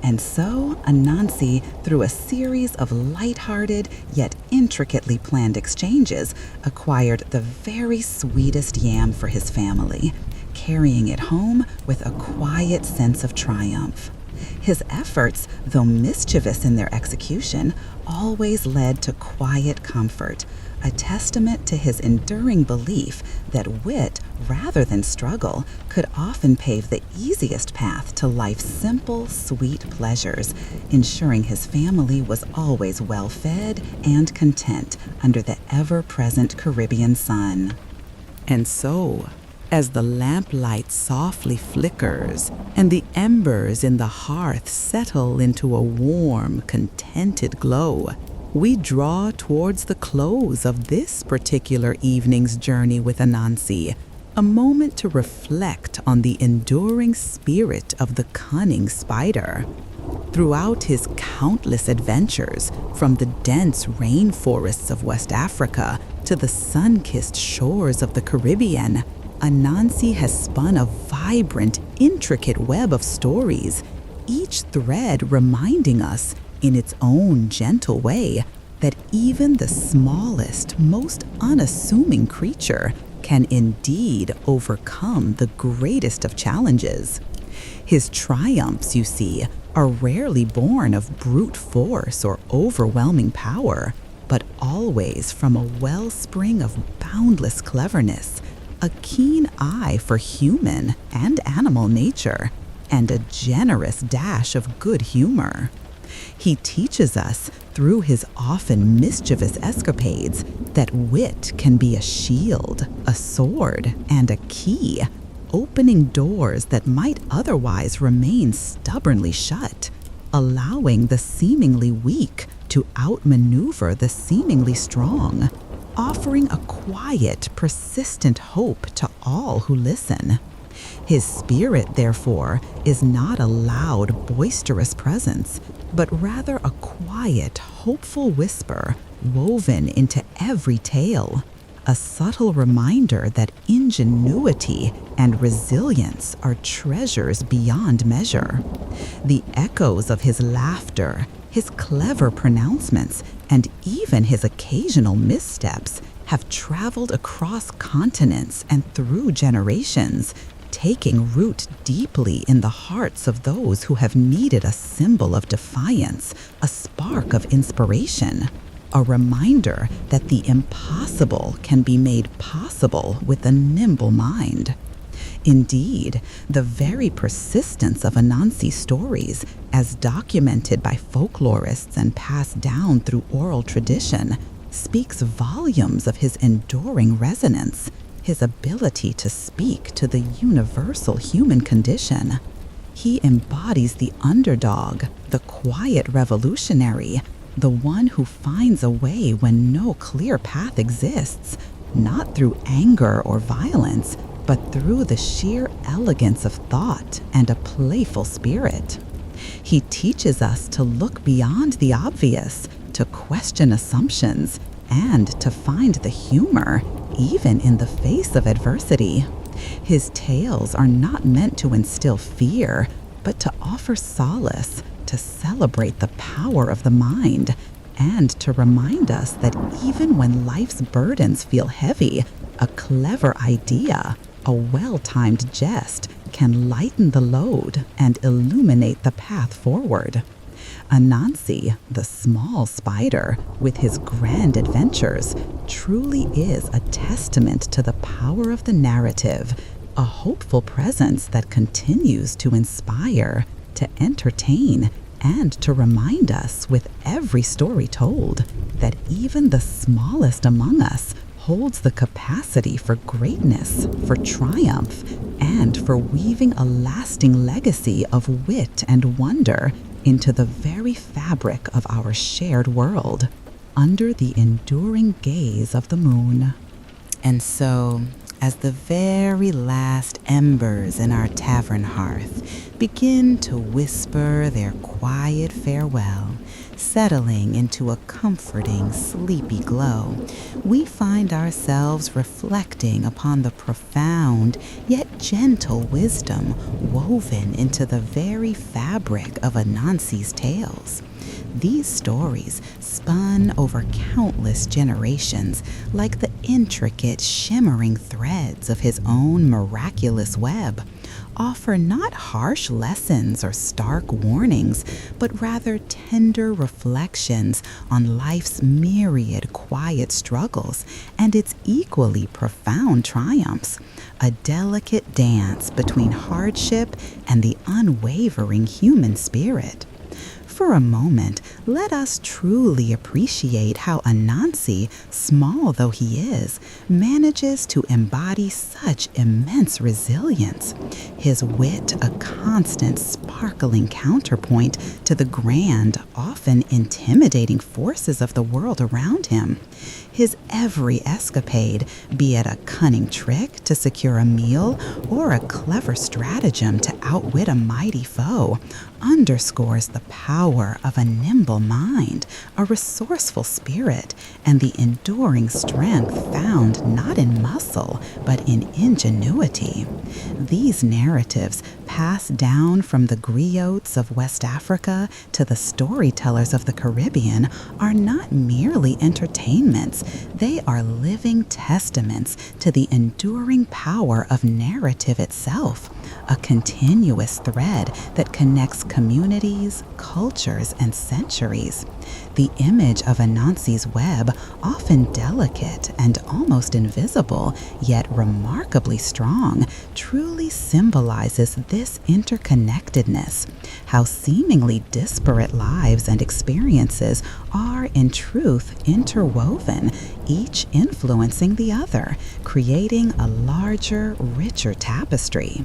And so Anansi, through a series of light-hearted yet intricately planned exchanges, acquired the very sweetest yam for his family, carrying it home with a quiet sense of triumph. His efforts, though mischievous in their execution, always led to quiet comfort, a testament to his enduring belief that wit, rather than struggle, could often pave the easiest path to life's simple, sweet pleasures, ensuring his family was always well-fed and content under the ever-present Caribbean sun. And so, as the lamplight softly flickers and the embers in the hearth settle into a warm, contented glow, we draw towards the close of this particular evening's journey with Anansi, a moment to reflect on the enduring spirit of the cunning spider. Throughout his countless adventures, from the dense rainforests of West Africa to the sun-kissed shores of the Caribbean, Anansi has spun a vibrant, intricate web of stories, each thread reminding us, in its own gentle way, that even the smallest, most unassuming creature can indeed overcome the greatest of challenges. His triumphs, you see, are rarely born of brute force or overwhelming power, but always from a wellspring of boundless cleverness, a keen eye for human and animal nature, and a generous dash of good humor. He teaches us, through his often mischievous escapades, that wit can be a shield, a sword, and a key, opening doors that might otherwise remain stubbornly shut, allowing the seemingly weak to outmaneuver the seemingly strong, offering a quiet, persistent hope to all who listen. His spirit, therefore, is not a loud, boisterous presence, but rather a quiet, hopeful whisper woven into every tale, a subtle reminder that ingenuity and resilience are treasures beyond measure. The echoes of his laughter, his clever pronouncements, and even his occasional missteps have traveled across continents and through generations, taking root deeply in the hearts of those who have needed a symbol of defiance, a spark of inspiration, a reminder that the impossible can be made possible with a nimble mind. Indeed, the very persistence of Anansi's stories, as documented by folklorists and passed down through oral tradition, speaks volumes of his enduring resonance, his ability to speak to the universal human condition. He embodies the underdog, the quiet revolutionary, the one who finds a way when no clear path exists, not through anger or violence, but through the sheer elegance of thought and a playful spirit. He teaches us to look beyond the obvious, to question assumptions, and to find the humor, even in the face of adversity. His tales are not meant to instill fear, but to offer solace, to celebrate the power of the mind, and to remind us that even when life's burdens feel heavy, a clever idea, a well-timed jest, can lighten the load and illuminate the path forward. Anansi, the small spider, with his grand adventures, truly is a testament to the power of the narrative, a hopeful presence that continues to inspire, to entertain, and to remind us with every story told that even the smallest among us holds the capacity for greatness, for triumph, and for weaving a lasting legacy of wit and wonder into the very fabric of our shared world, under the enduring gaze of the moon. And so, as the very last embers in our tavern hearth begin to whisper their quiet farewell, settling into a comforting, sleepy glow, we find ourselves reflecting upon the profound yet gentle wisdom woven into the very fabric of Anansi's tales. These stories, spun over countless generations like the intricate, shimmering threads of his own miraculous web, offer not harsh lessons or stark warnings, but rather tender reflections on life's myriad quiet struggles and its equally profound triumphs, a delicate dance between hardship and the unwavering human spirit. For a moment, let us truly appreciate how Anansi, small though he is, manages to embody such immense resilience. His wit a constant sparkling counterpoint to the grand, often intimidating forces of the world around him. His every escapade, be it a cunning trick to secure a meal or a clever stratagem to outwit a mighty foe, underscores the power of a nimble mind, a resourceful spirit, and the enduring strength found not in muscle, but in ingenuity. These narratives, passed down from the griots of West Africa to the storytellers of the Caribbean, are not merely entertainments. They are living testaments to the enduring power of narrative itself, a continuous thread that connects communities, cultures, and centuries. The image of Anansi's web, often delicate and almost invisible, yet remarkably strong, truly symbolizes this interconnectedness, how seemingly disparate lives and experiences are in truth interwoven, each influencing the other, creating a larger, richer tapestry.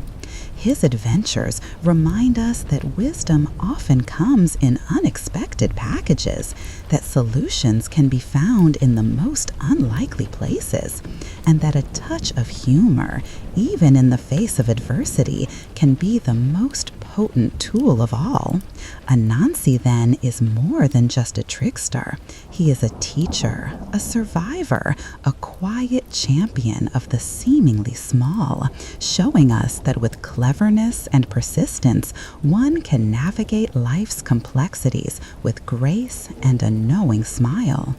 His adventures remind us that wisdom often comes in unexpected packages, that solutions can be found in the most unlikely places, and that a touch of humor, even in the face of adversity, can be the most potent tool of all. Anansi, then, is more than just a trickster. He is a teacher, a survivor, a quiet champion of the seemingly small, showing us that with cleverness and persistence, one can navigate life's complexities with grace and a knowing smile.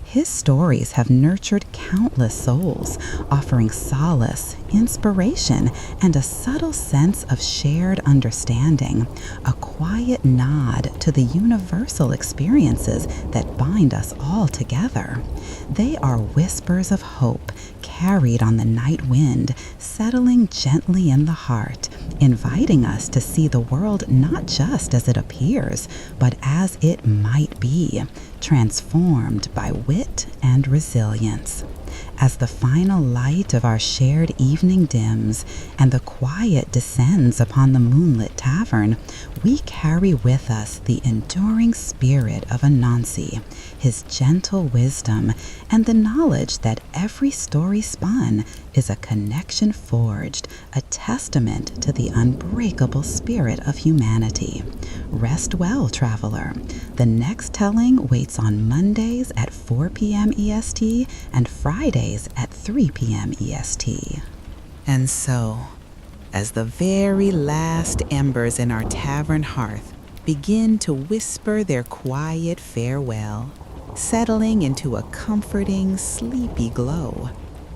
His stories have nurtured countless souls, offering solace, inspiration, and a subtle sense of shared understanding, a quiet nod to the universal experiences that bind us all together. They are whispers of hope, carried on the night wind, settling gently in the heart, inviting us to see the world not just as it appears, but as it might be, transformed by wit and resilience. As the final light of our shared evening dims and the quiet descends upon the Moonlit Tavern, we carry with us the enduring spirit of Anansi, his gentle wisdom, and the knowledge that every story spun is a connection forged, a testament to the unbreakable spirit of humanity. Rest well, traveler. The next telling waits on Mondays at 4 p.m. EST and Fridays at 3 p.m. EST. And so, as the very last embers in our tavern hearth begin to whisper their quiet farewell, settling into a comforting, sleepy glow,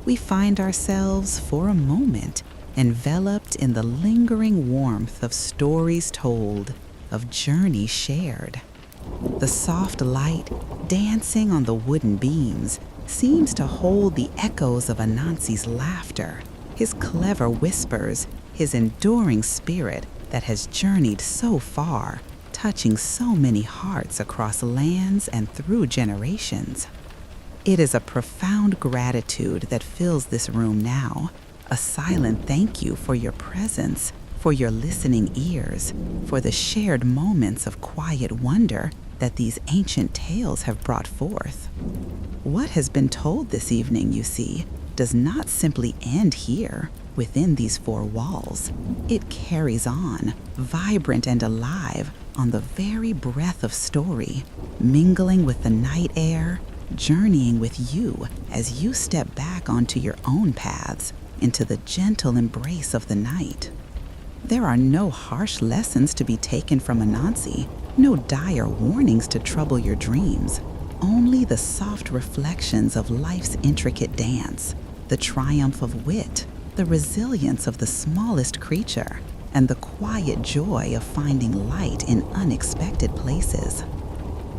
we find ourselves for a moment enveloped in the lingering warmth of stories told, of journeys shared. The soft light dancing on the wooden beams seems to hold the echoes of Anansi's laughter, his clever whispers, his enduring spirit that has journeyed so far, touching so many hearts across lands and through generations. It is a profound gratitude that fills this room now, a silent thank you for your presence, for your listening ears, for the shared moments of quiet wonder that these ancient tales have brought forth. What has been told this evening, you see, does not simply end here, within these four walls. It carries on, vibrant and alive, on the very breath of story, mingling with the night air, journeying with you as you step back onto your own paths, into the gentle embrace of the night. There are no harsh lessons to be taken from Anansi, no dire warnings to trouble your dreams, only the soft reflections of life's intricate dance, the triumph of wit, the resilience of the smallest creature, and the quiet joy of finding light in unexpected places.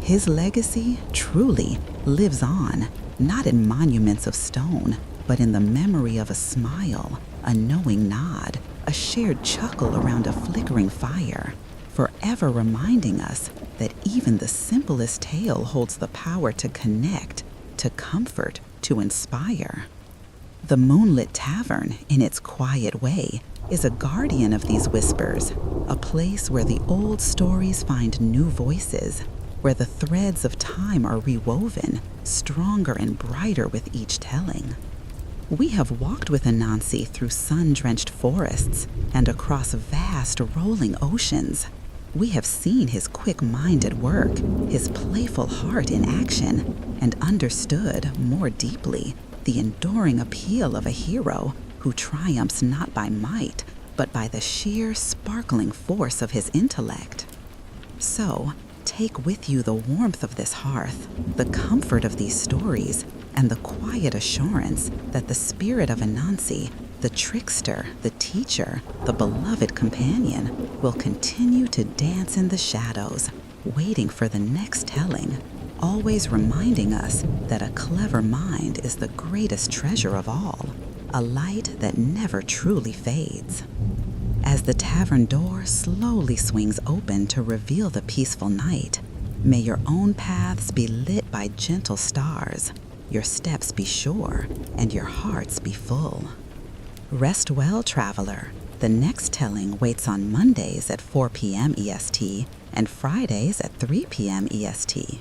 His legacy truly lives on, not in monuments of stone, but in the memory of a smile, a knowing nod, a shared chuckle around a flickering fire, forever reminding us that even the simplest tale holds the power to connect, to comfort, to inspire. The Moonlit Tavern, in its quiet way, is a guardian of these whispers, a place where the old stories find new voices, where the threads of time are rewoven, stronger and brighter with each telling. We have walked with Anansi through sun-drenched forests and across vast, rolling oceans. We have seen his quick mind at work, his playful heart in action, and understood more deeply the enduring appeal of a hero who triumphs not by might, but by the sheer, sparkling force of his intellect. So, take with you the warmth of this hearth, the comfort of these stories, and the quiet assurance that the spirit of Anansi, the trickster, the teacher, the beloved companion, will continue to dance in the shadows, waiting for the next telling, always reminding us that a clever mind is the greatest treasure of all, a light that never truly fades. As the tavern door slowly swings open to reveal the peaceful night, may your own paths be lit by gentle stars, your steps be sure, and your hearts be full. Rest well, traveler. The next telling waits on Mondays at 4 p.m. EST and Fridays at 3 p.m. EST.